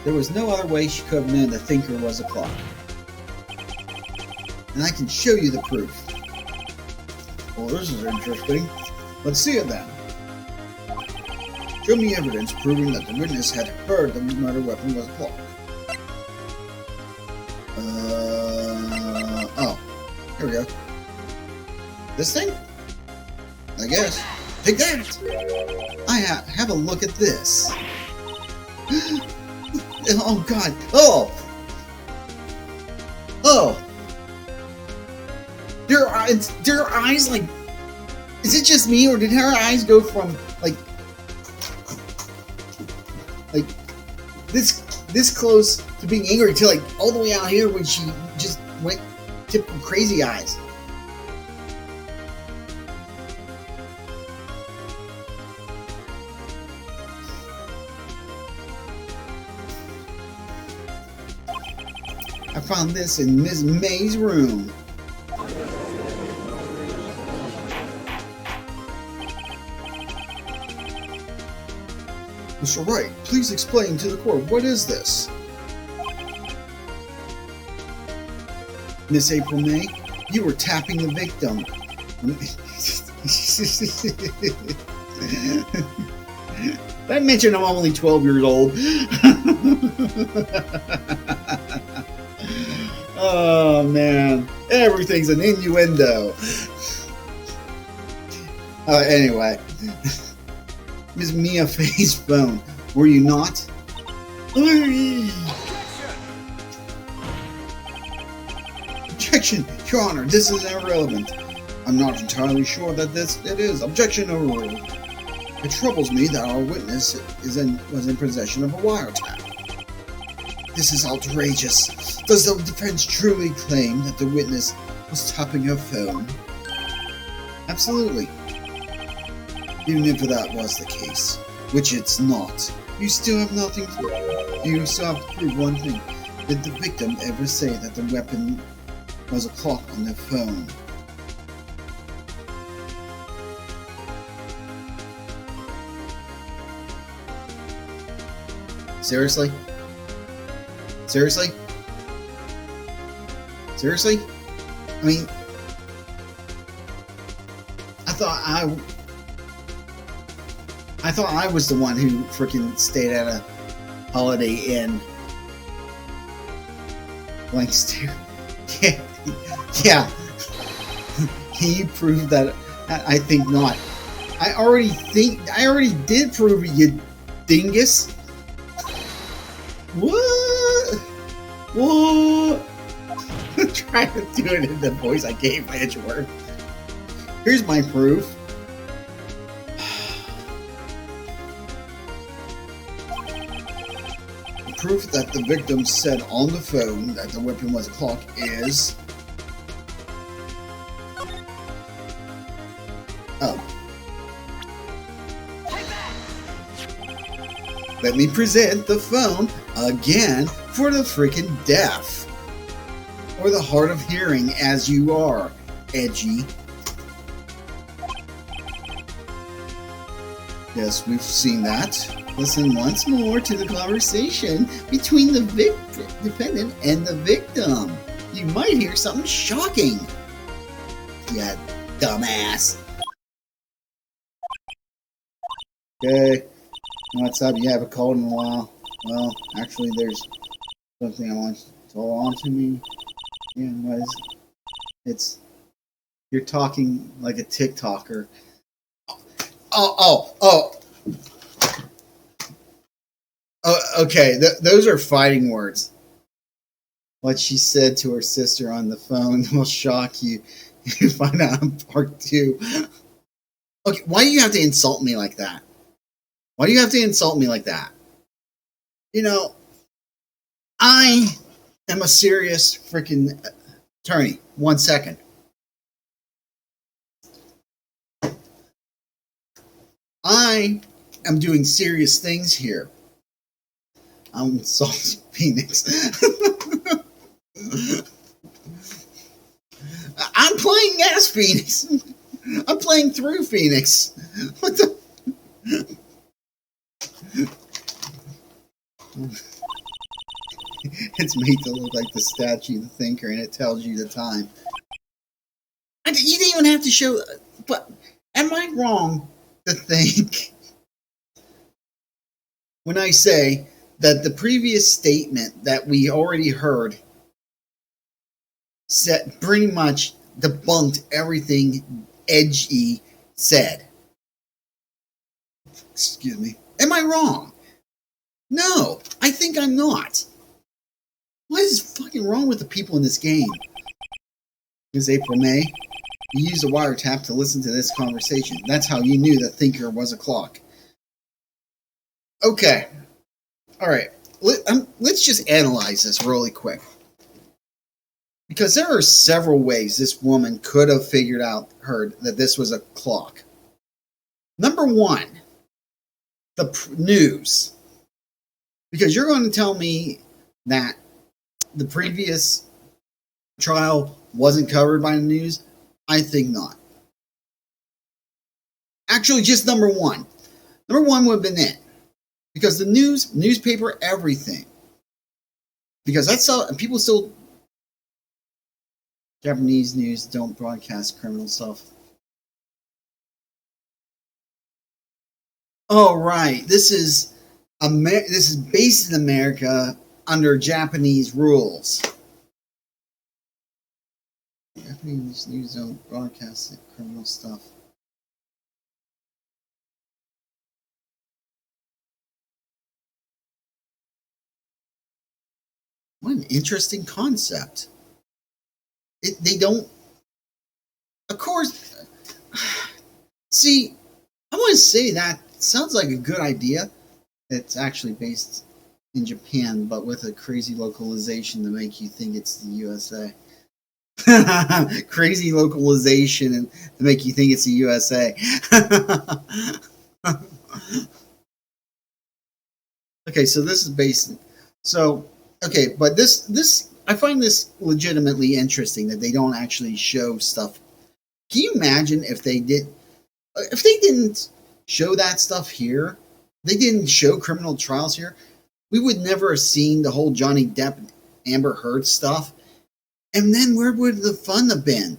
There was no other way she could have known the thinker was a clock. And I can show you the proof. Well, this is interesting. Let's see it then. Show me evidence proving that the witness had heard the murder weapon was a clock. Oh. Here we go. This thing? I guess. Take that! I have a look at this. Oh god. Oh! Oh! Their eyes, like... Is it just me, or did her eyes go from, like... Like, this close to being angry to, like, all the way out here when she just went typical crazy eyes? I found this in Miss May's room. Mr. Wright, please explain to the court, what is this? Miss April May, you were tapping the victim. Did I mention I'm only 12 years old? Oh man, everything's an innuendo. Anyway, Miss Mia Fay's phone. Were you not? Objection, Your Honor. This is irrelevant. I'm not entirely sure that it is. Objection overruled. It troubles me that our witness was in possession of a wiretap. This is outrageous. Does the defense truly claim that the witness was tapping her phone? Absolutely. Even if that was the case, which it's not, you still have nothing to... You still have to prove one thing. Did the victim ever say that the weapon was a clock on their phone? Seriously? Seriously? Seriously? I mean, I thought I was the one who freaking stayed at a Holiday Inn. Blank stare. Yeah, yeah. He proved that. I think not. I already did prove it, you dingus. What? What? I'm trying to do it in the voice I gave Edgeworth. Here's my proof. The proof that the victim said on the phone that the weapon was a clock is... Oh. Let me present the phone again for the freaking deaf. Or the hard of hearing as you are, Edgy. Yes, we've seen that. Listen once more to the conversation between the defendant and the victim. You might hear something shocking. Yeah, dumbass. Okay. What's up? You haven't called in a while. Well, actually, there's something I want to hold on to me. Yeah, what is it? It's... You're talking like a TikToker. Oh, okay, those are fighting words. What she said to her sister on the phone will shock you if you find out in part 2. Okay, why do you have to insult me like that? Why do you have to insult me like that? You know, I am a serious freaking attorney. 1 second. I am doing serious things here. I'm insulting Phoenix. I'm playing as Phoenix. I'm playing through Phoenix. What the? It's made to look like the statue, the thinker, and it tells you the time. You didn't even have to show... But am I wrong to think when I say that the previous statement that we already heard said pretty much debunked everything Edgy said? Excuse me. Am I wrong? No, I think I'm not. What is fucking wrong with the people in this game? It was April, May. You used a wiretap to listen to this conversation. That's how you knew that Thinker was a clock. Okay. Alright. Let's just analyze this really quick. Because there are several ways this woman could have heard that this was a clock. Number one, the news. Because you're going to tell me that the previous trial wasn't covered by the news? I think not. Actually, just number one. Number one would have been it. Because the newspaper, everything. Because that's how people still... Japanese news don't broadcast criminal stuff. Oh, right. This is based in America under Japanese rules. Japanese news don't broadcast criminal stuff. What an interesting concept. They don't... Of course... See, I want to say that sounds like a good idea. It's actually based in Japan, but with a crazy localization to make you think it's the USA. Crazy localization and to make you think it's the USA. Okay, so this is based. So okay, but this I find this legitimately interesting that they don't actually show stuff. Can you imagine if they didn't show that stuff here? They didn't show criminal trials here. We would never have seen the whole Johnny Depp and Amber Heard stuff. And then where would the fun have been?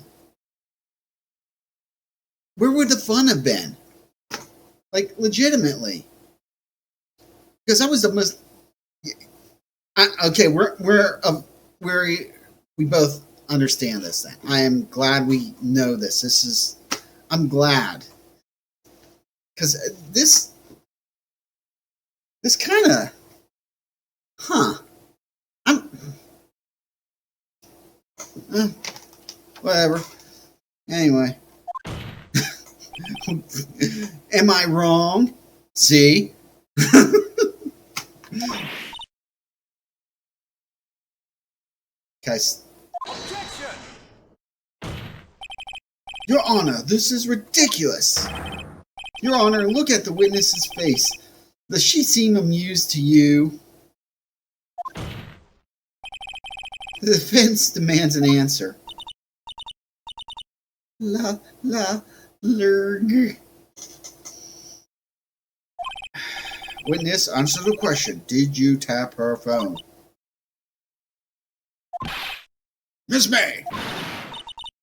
Where would the fun have been? Like, legitimately. Because that was the most... okay, we both understand this thing. I am glad we know this. I'm glad. Because this kind of... Whatever. Anyway. Am I wrong? See? Guys. Objection! Your Honor, this is ridiculous. Your Honor, look at the witness's face. Does she seem amused to you? The defense demands an answer. Lurg. Witness, answer the question. Did you tap her phone? Miss May!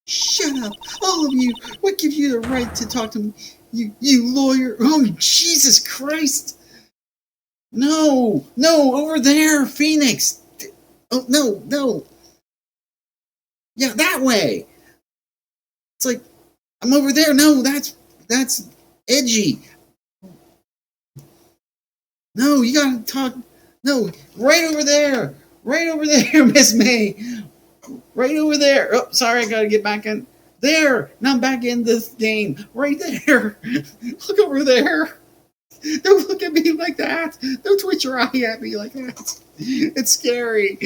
Shut up, all of you! What gives you the right to talk to me? You lawyer! Oh, Jesus Christ! No! Over there, Phoenix! Oh, no! Yeah, that way! It's like, I'm over there. No, that's edgy. No, you gotta talk. No, right over there, Miss May. Right over there. Oh, sorry, I gotta get back in. There, now I'm back in this game. Right there. Look over there. Don't look at me like that. Don't twitch your eye at me like that. It's scary.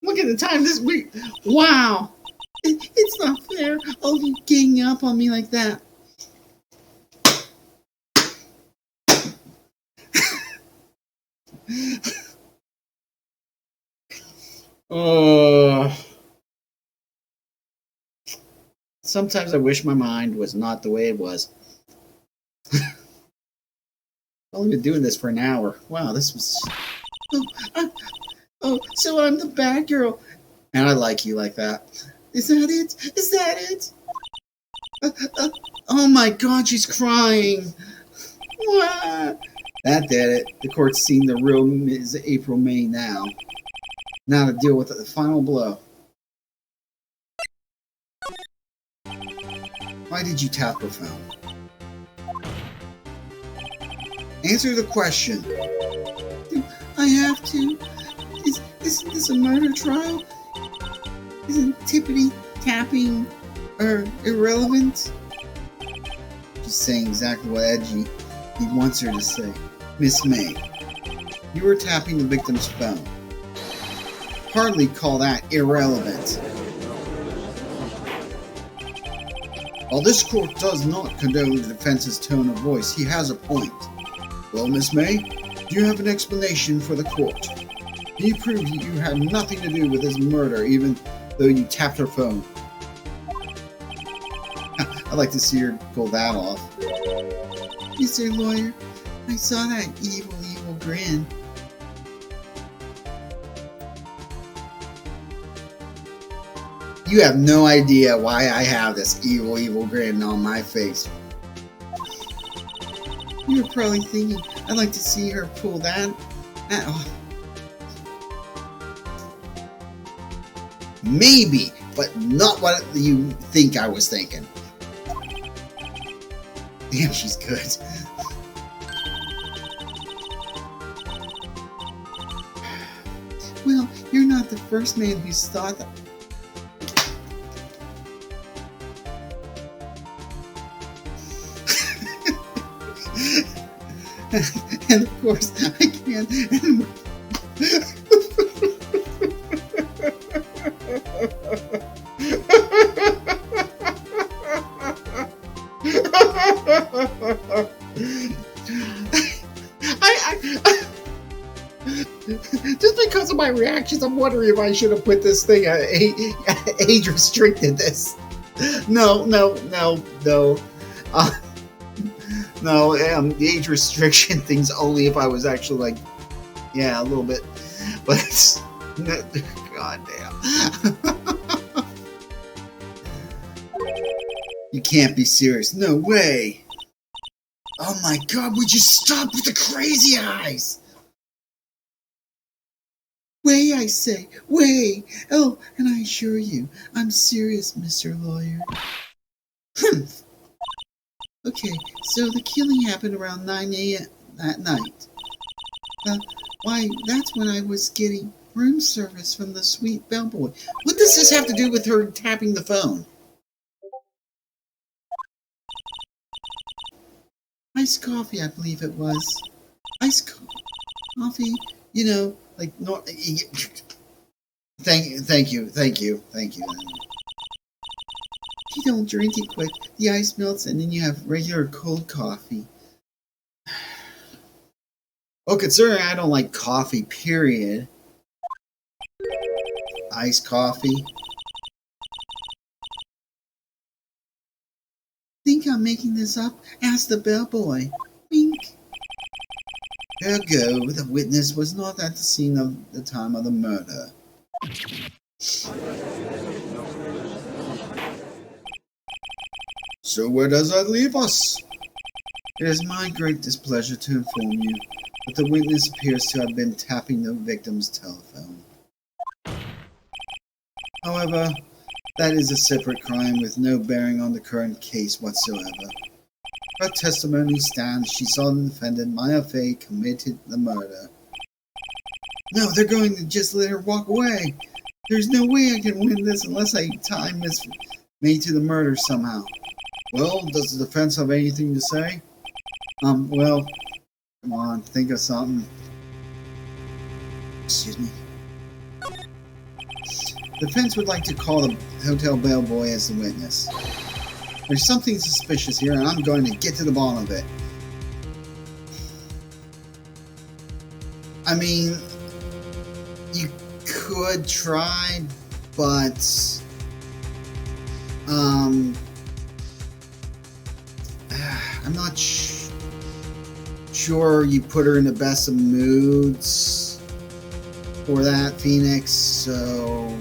Look at the time this week. Wow. It's not fair. Oh, you ganging up on me like that. Sometimes I wish my mind was not the way it was. I've only been doing this for an hour. Wow, this was... so I'm the bad girl. And I like you like that. Is that it? Oh my God, she's crying. What? That did it. The court's seen the real Ms. April May now. Now to deal with the final blow. Why did you tap her phone? Answer the question. Do I have to? Isn't this a murder trial? Isn't tippity tapping irrelevant? Just saying exactly what Edgy he wants her to say. Miss May, you were tapping the victim's phone. Hardly call that irrelevant. While this court does not condone the defense's tone of voice, he has a point. Well, Miss May, do you have an explanation for the court? Can you prove that you had nothing to do with this murder, even though you tapped her phone? I'd like to see her pull that off. Mr. Lawyer, I saw that evil grin. You have no idea why I have this evil grin on my face. You're probably thinking, I'd like to see her pull that off. Maybe, but not what you think I was thinking. Damn, she's good. Well, you're not the first man who's thought that. And of course, I can't. I just because of my reactions, I'm wondering if I should have put this thing age restricted. This, no. Uh, no, the age restriction thing's only if I was actually like, yeah, a little bit, but god damn. You can't be serious. No way. Oh my god, would you stop with the crazy eyes? Way, I say, way. Oh, and I assure you, I'm serious, Mr. Lawyer. Okay, so the killing happened around 9 a.m. that night. Why, that's when I was getting room service from the sweet bellboy. What does this have to do with her tapping the phone? Iced coffee, I believe it was. Iced coffee, you know, like no. Thank you. If you don't drink it quick, the ice melts and then you have regular cold coffee. Well, considering I don't like coffee, period. Iced coffee. Think I'm making this up? Ask the bellboy. Wink. Ergo, the witness was not at the scene of the time of the murder. So where does that leave us? It is my great displeasure to inform you that the witness appears to have been tapping the victim's telephone. However, that is a separate crime with no bearing on the current case whatsoever. Her testimony stands. She saw the defendant, Maya Fey, committed the murder. No, they're going to just let her walk away. There's no way I can win this unless I tie Miss May to the murder somehow. Well, does the defense have anything to say? Well, come on, think of something. Excuse me. The defense would like to call the hotel bellboy as the witness. There's something suspicious here, and I'm going to get to the bottom of it. I mean, you could try, but I'm not sure you put her in the best of moods for that, Phoenix, so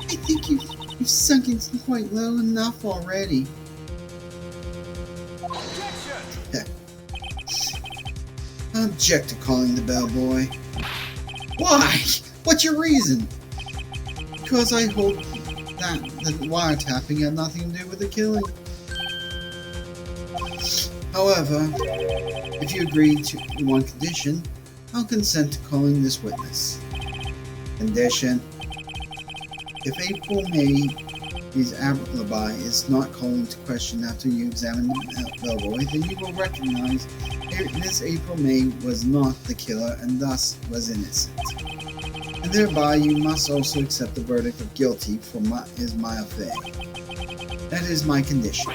I think you've sunk in quite low enough already. I object to calling the bellboy. Why? What's your reason? Because I hold that the wiretapping had nothing to do with the killing. However, if you agree to one condition, I'll consent to calling this witness. Condition: if April May's alibi is not calling into question after you examine the bellboy, then you will recognize Miss April May was not the killer and thus was innocent. And thereby you must also accept the verdict of guilty for his Maya Fey. That is my condition.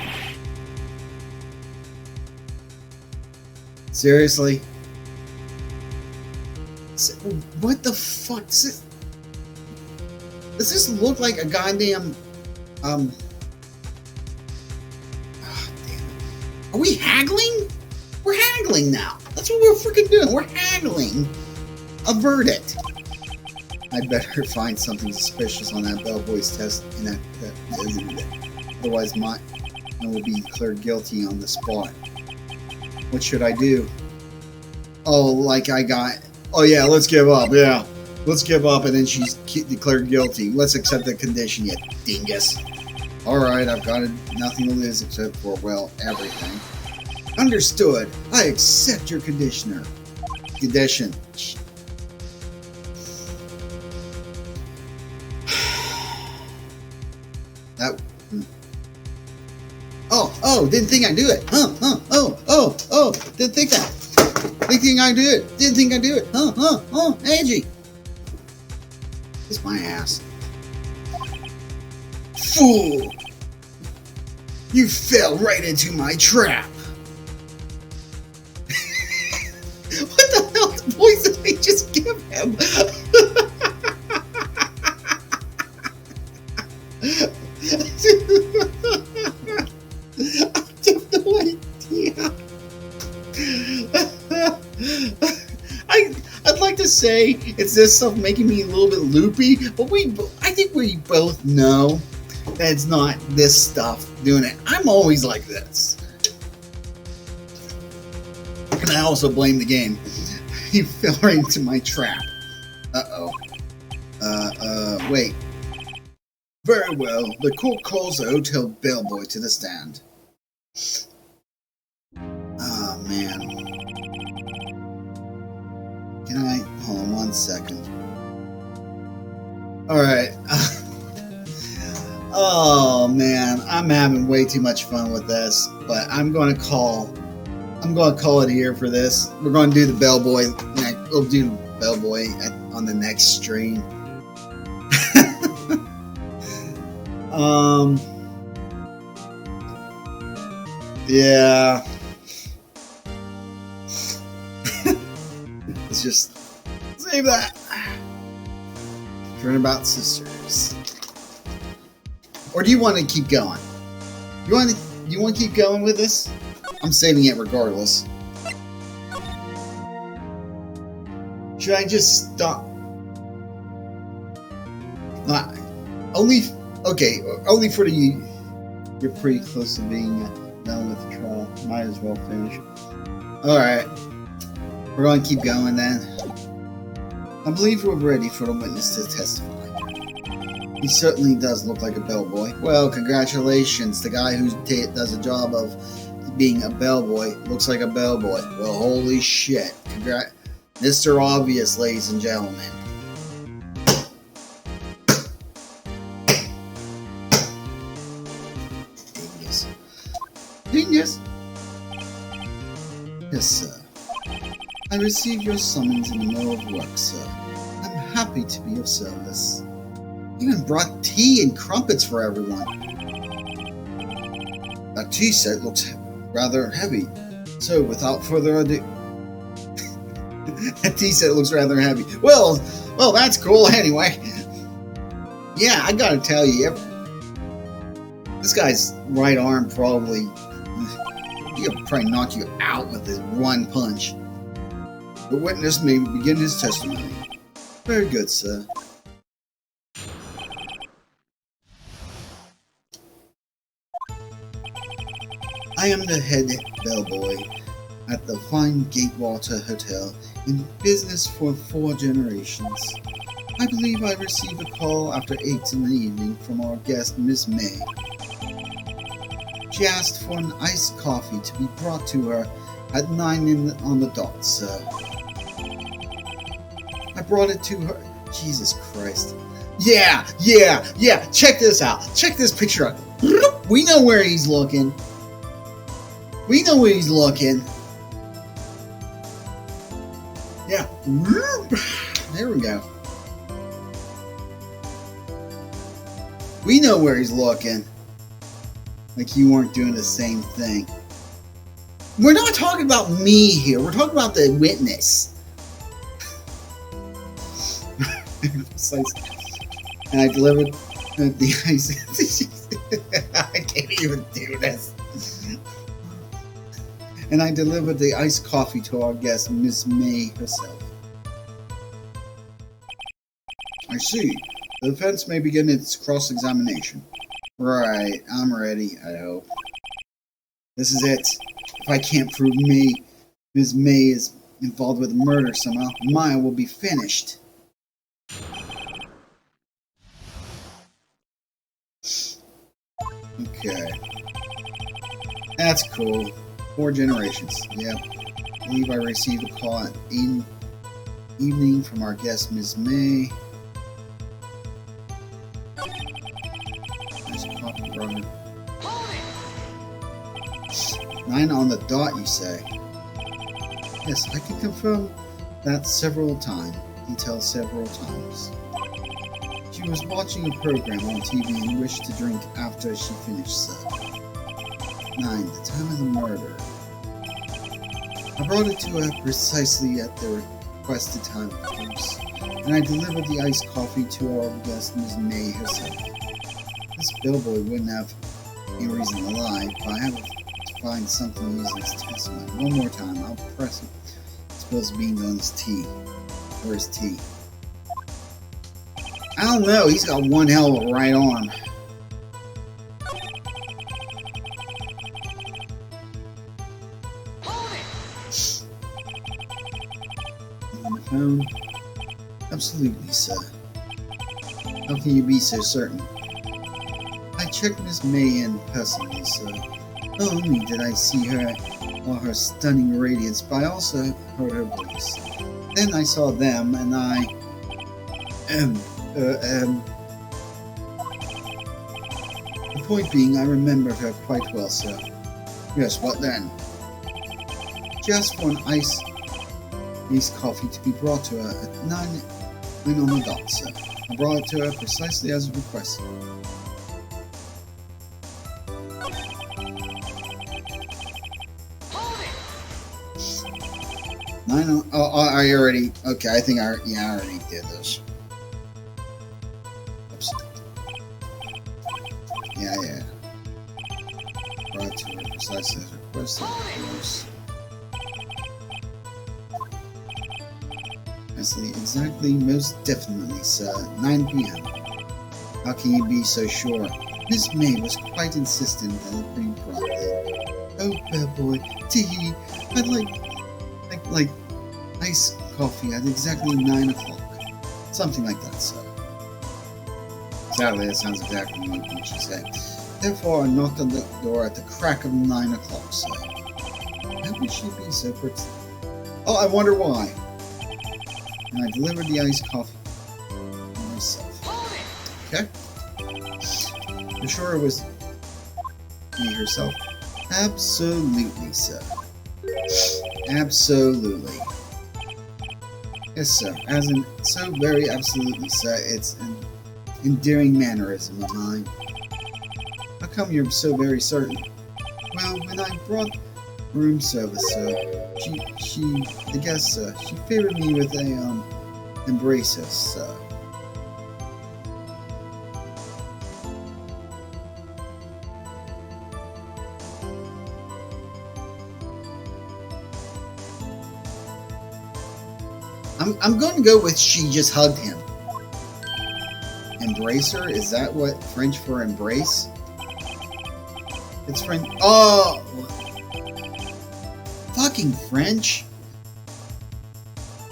Seriously? What the fuck? Does this look like a goddamn damn it. Are we haggling? We're haggling now. That's what we're freaking doing. We're haggling a verdict. I'd better find something suspicious on that bellboy's test in that otherwise mine will be declared guilty on the spot. What should I do? Oh, like I got... Oh yeah, let's give up, yeah. Let's give up and then she's declared guilty. Let's accept the condition, you dingus. Alright, I've got nothing to lose except for, well, everything. Understood. I accept your condition. That... Oh, didn't think I'd do it. Didn't think that. Didn't think I do it. Didn't think I do it. Angie. Kiss my ass. Fool! You fell right into my trap. What the hell voice did they just give him? I have no idea. I'd like to say it's this stuff making me a little bit loopy, but I think we both know that it's not this stuff doing it. I'm always like this. And I also blame the game. He fell right into my trap. Wait. Very well. The court calls the hotel bellboy to the stand. Oh, man. Can I... Hold on 1 second. Alright. Oh, man. I'm having way too much fun with this. But I'm going to call it here for this. We're going to do the bellboy. We'll do the bellboy on the next stream. Yeah. Let's just save that. Turnabout Sisters. Or do you want to keep going? You want to keep going with this? I'm saving it regardless. Should I just stop? Only for the... You're pretty close to being done with the trial. Might as well finish. Alright. We're going to keep going then. I believe we're ready for the witness to testify. He certainly does look like a bellboy. Well, congratulations. The guy who does a job of being a bellboy looks like a bellboy. Well, holy shit. Mr. Obvious, ladies and gentlemen. Genius. Yes, sir. I received your summons in the middle of work, sir. I'm happy to be of service. Even brought tea and crumpets for everyone. That tea set looks rather heavy. So, without further ado... That tea set looks rather heavy. Well, that's cool anyway. Yeah, I gotta tell you, this guy's right arm probably... He'll probably knock you out with his one punch. The witness may begin his testimony. Very good, sir. I am the head bellboy at the fine Gatewater Hotel, in business for 4 generations. I believe I received a call after 8 in the evening from our guest, Miss May. She asked for an iced coffee to be brought to her at 9 on the dot, sir. I brought it to her. Jesus Christ. Yeah. Check this out. Check this picture out. We know where he's looking. Yeah. There we go. We know where he's looking. Like you weren't doing the same thing. We're not talking about me here. We're talking about the witness. And I delivered the ice. I can't even do this. And I delivered the iced coffee to our guest, Miss May herself. I see. The defense may begin its cross-examination. Right, I'm ready, I hope. This is it. If I can't prove Ms. May is involved with murder somehow, Maya will be finished. Okay. That's cool. 4 generations. Yep. I believe I received a call at evening from our guest, Ms. May. There's a coffee brother. 9 on the dot, you say? Yes, I can confirm that several times. He tells several times. She was watching a program on TV and wished to drink after she finished, sir. 9. The time of the murder. I brought it to her precisely at the requested time, of course, and I delivered the iced coffee to our guest, Miss May herself. This bellboy wouldn't have any reason to lie, but I have to find something using his testimony. One more time, I'll press it. Spills beans on his tea. Where's tea? I don't know, he's got one hell of a right arm. On the phone? Absolutely, sir. How can you be so certain? I checked Miss May in personally, sir. Not only did I see her or her stunning radiance, but I also heard her voice. Then I saw them, and the point being, I remember her quite well, sir. Yes, what then? She asked for an iced coffee to be brought to her at 9 on the dot, sir. I brought it to her precisely as requested. I already. Okay, I think I already did this. Oops. Yeah. Brought to her precisely as requested, of course. Exactly, most definitely, sir. 9 p.m. How can you be so sure? Miss May was quite insistent that it be promptly. Oh, bellboy, tea. I'd like iced coffee at exactly 9 o'clock. Something like that, sir. Sadly, that sounds exactly like what she said. Therefore, I knocked on the door at the crack of 9 o'clock, sir. How could she be so Oh, I wonder why. And I delivered the iced coffee myself. Okay? I'm sure it was me herself. Absolutely, sir. Absolutely. Yes, sir. As in, so very absolutely, sir. It's an endearing mannerism of mine. How come you're so very certain? Well, when I brought room service, sir, the guest, sir, she favored me with a, embracer, sir. I'm going to go with she just hugged him. Embracer? Is that what French for embrace? It's French. Oh! Fucking French!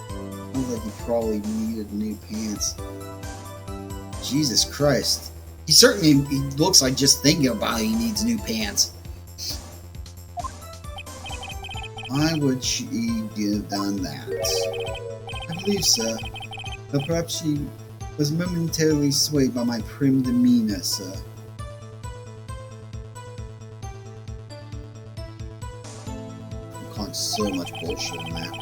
Sounds like he probably needed new pants. Jesus Christ. He looks like just thinking about it, he needs new pants. Why would she have done that? I believe, sir. But perhaps she was momentarily swayed by my prim demeanor, sir. I'm calling so much bullshit on that.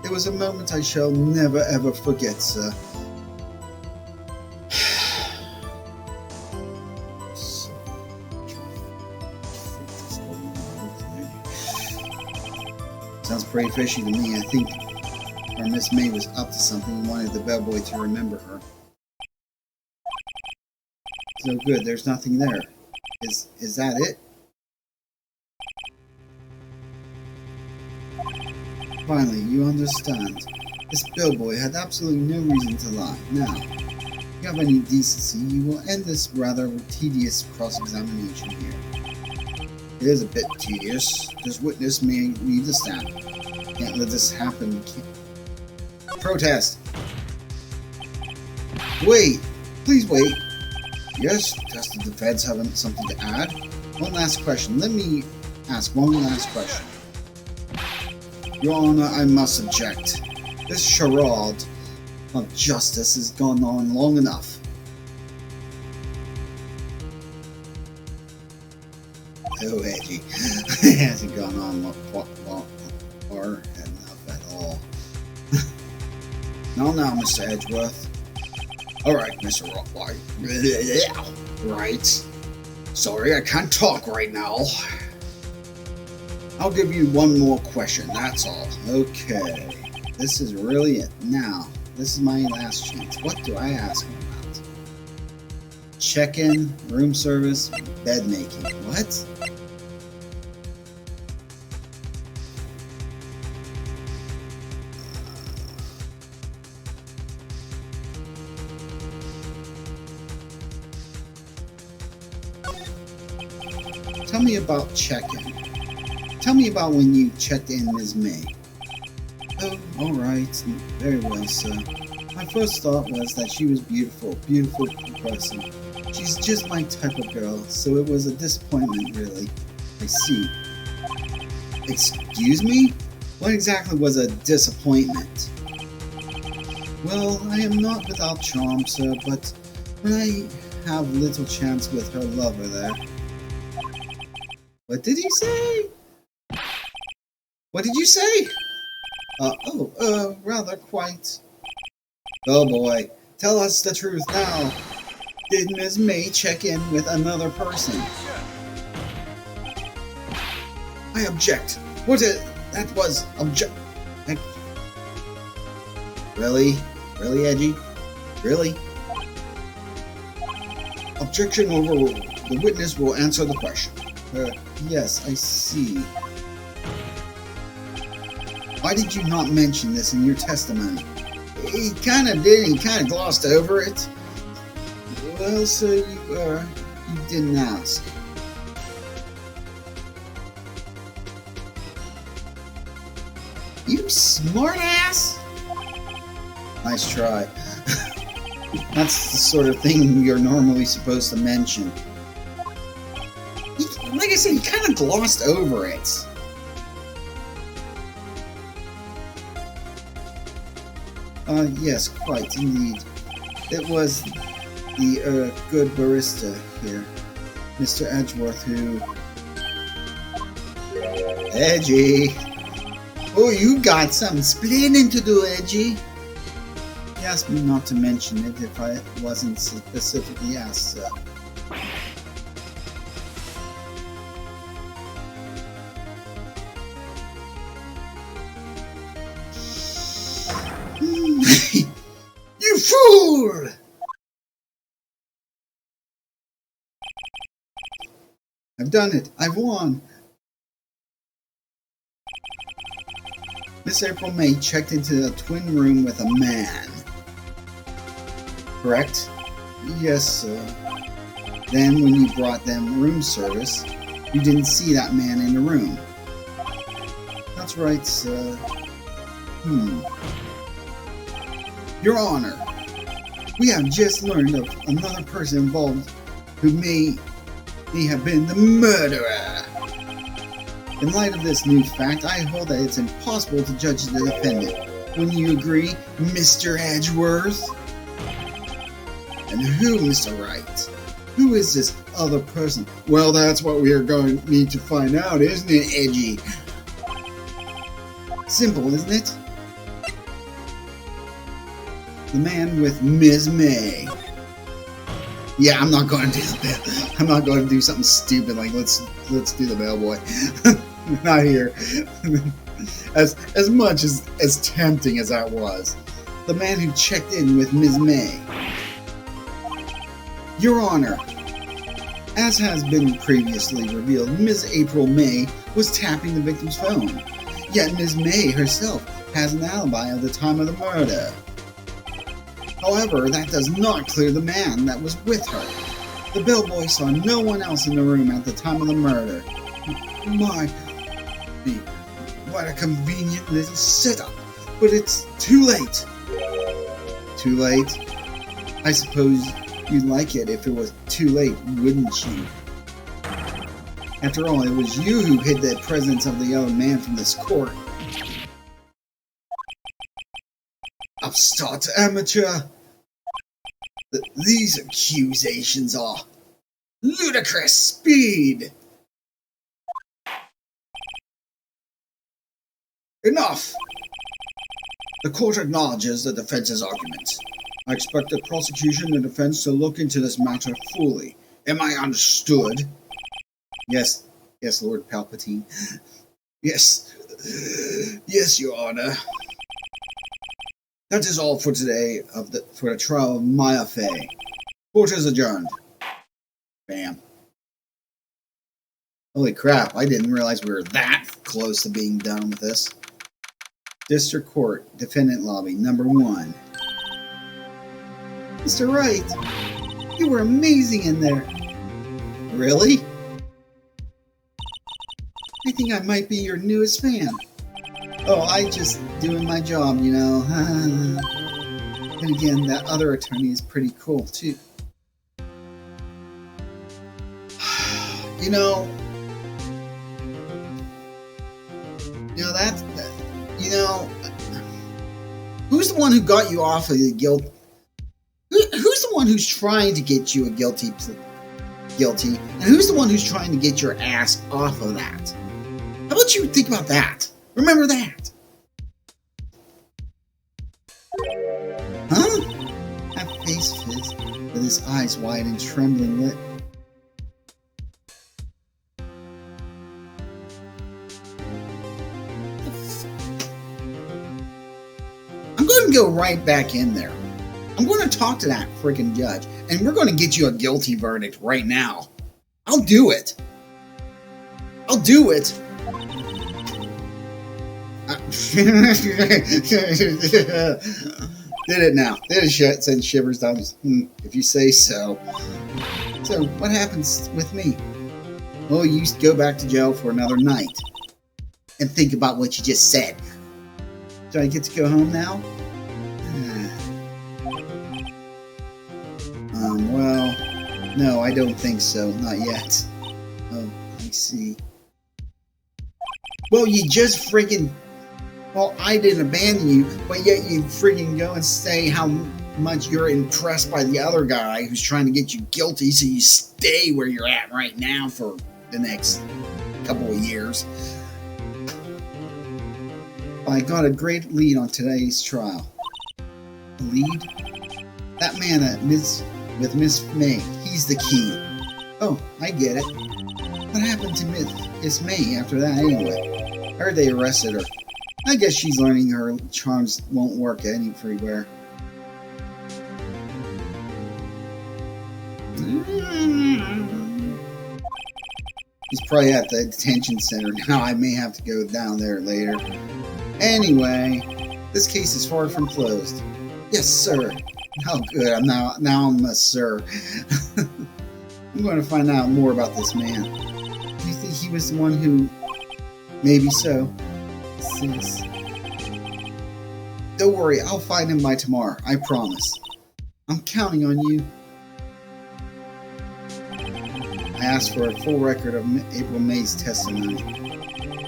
It was a moment I shall never ever forget, sir. Sounds pretty fishy to me. I think our Miss May was up to something and wanted the bellboy to remember her. So good, there's nothing there. Is that it? Finally, you understand. This bellboy had absolutely no reason to lie. Now, if you have any decency, you will end this rather tedious cross-examination here. It is a bit tedious. This witness may read the stand. Can't let this happen. Protest! Wait! Please wait! Yes, does the defense have something to add? One last question. Let me ask one last question. Your Honor, I must object. This charade of justice has gone on long enough. Oh, edgy. It hasn't gone on long. are enough at all. Now, Mr. Edgeworth. Alright, Mr. Rottweiler. Right. Sorry, I can't talk right now. I'll give you one more question, that's all. Okay. This is really it. Now, this is my last chance. What do I ask him about? Check-in, room service, bed making. What? Tell me about check-in. Tell me about when you checked in Ms. May. Oh, alright. Very well, sir. My first thought was that she was beautiful person. She's just my type of girl, so it was a disappointment, really. I see. Excuse me? What exactly was a disappointment? Well, I am not without charm, sir, but when I have little chance with her lover there. What did he say? What did you say? Rather quite. Oh boy, tell us the truth now. Did Ms. May check in with another person? I object. That was object. Really? Really, Edgy? Really? Objection overruled. The witness will answer the question. Yes, I see. Why did you not mention this in your testimony? He kind of did, he kind of glossed over it. Well, sir, you didn't ask. You smartass! Nice try. That's the sort of thing you're normally supposed to mention. Like I said, he kind of glossed over it. Yes, quite, indeed. It was the, good barista here, Mr. Edgeworth, who... Edgy! Oh, you got something splitting to do, Edgy! He asked me not to mention it if I wasn't specifically asked, sir. You fool! I've done it. I've won. Miss April May checked into a twin room with a man. Correct? Yes, sir. Then, when you brought them room service, you didn't see that man in the room. That's right, sir. Your Honor, we have just learned of another person involved who may have been the murderer. In light of this new fact, I hold that it's impossible to judge the defendant. Wouldn't you agree, Mr. Edgeworth? And who, Mr. Wright? Who is this other person? Well, that's what we are going to need to find out, isn't it, Edgy? Simple, isn't it? The man with Ms. May. Yeah, I'm not going to do that. I'm not going to do something stupid like let's do the bellboy. Not here. as much as tempting as that was. The man who checked in with Ms. May. Your Honor, as has been previously revealed, Ms. April May was tapping the victim's phone. Yet Ms. May herself has an alibi of the time of the murder. However, that does not clear the man that was with her. The bellboy saw no one else in the room at the time of the murder. What a convenient little setup. But it's too late. Too late? I suppose you'd like it if it was too late, wouldn't you? After all, it was you who hid the presence of the other man from this court. Upstart amateur! These accusations are ludicrous speed! Enough! The court acknowledges the defense's argument. I expect the prosecution and defense to look into this matter fully. Am I understood? Yes, Lord Palpatine. Yes, Your Honor. That is all for today for the trial of Maya Fey. Court is adjourned. Bam. Holy crap, I didn't realize we were that close to being done with this. District Court, Defendant Lobby, number 1. Mr. Wright, you were amazing in there. Really? I think I might be your newest fan. Oh, I just doing my job, you know. And again, that other attorney is pretty cool, too. You know, who's the one who got you off of the guilt? Who's the one who's trying to get you a guilty, and who's the one who's trying to get your ass off of that? How about you think about that? Remember that. Huh? That face fits with his eyes wide and trembling lip. I'm going to go right back in there. I'm going to talk to that freaking judge, and we're going to get you a guilty verdict right now. I'll do it. Did it now. Did it send shivers down his... if you say so. So, what happens with me? Well, you go back to jail for another night. And think about what you just said. Do I get to go home now? Well, no, I don't think so. Not yet. Oh, I see. Well, you just freaking... Well, I didn't abandon you, but yet you freaking go and say how much you're impressed by the other guy who's trying to get you guilty, so you stay where you're at right now for the next couple of years. I got a great lead on today's trial. A lead? That man with Miss May, he's the key. Oh, I get it. What happened to Miss May after that anyway? I heard they arrested her. I guess she's learning her charms won't work anywhere. He's probably at the detention center now. I may have to go down there later. Anyway, this case is far from closed. Yes, sir. Oh, good. Now I'm a sir. I'm going to find out more about this man. Do you think he was the one who... Maybe so. Sis. Don't worry, I'll find him by tomorrow. I promise. I'm counting on you. I asked for a full record of April May's testimony.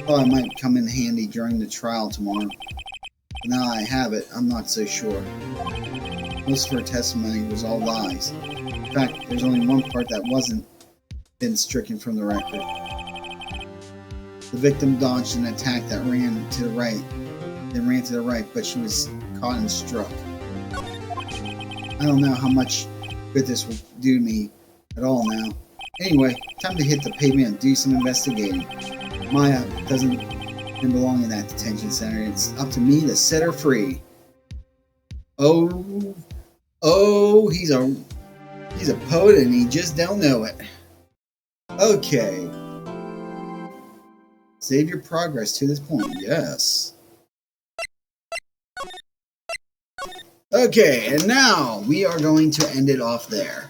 Thought it might come in handy during the trial tomorrow. But now I have it, I'm not so sure. Most of her testimony was all lies. In fact, there's only one part that wasn't been stricken from the record. The victim dodged an attack that ran to the right, but she was caught and struck. I don't know how much good this will do me at all now. Anyway, time to hit the pavement and do some investigating. Maya doesn't belong in that detention center. It's up to me to set her free. Oh, he's a poet and he just don't know it. Okay. Save your progress to this point. Yes. Okay, and now we are going to end it off there.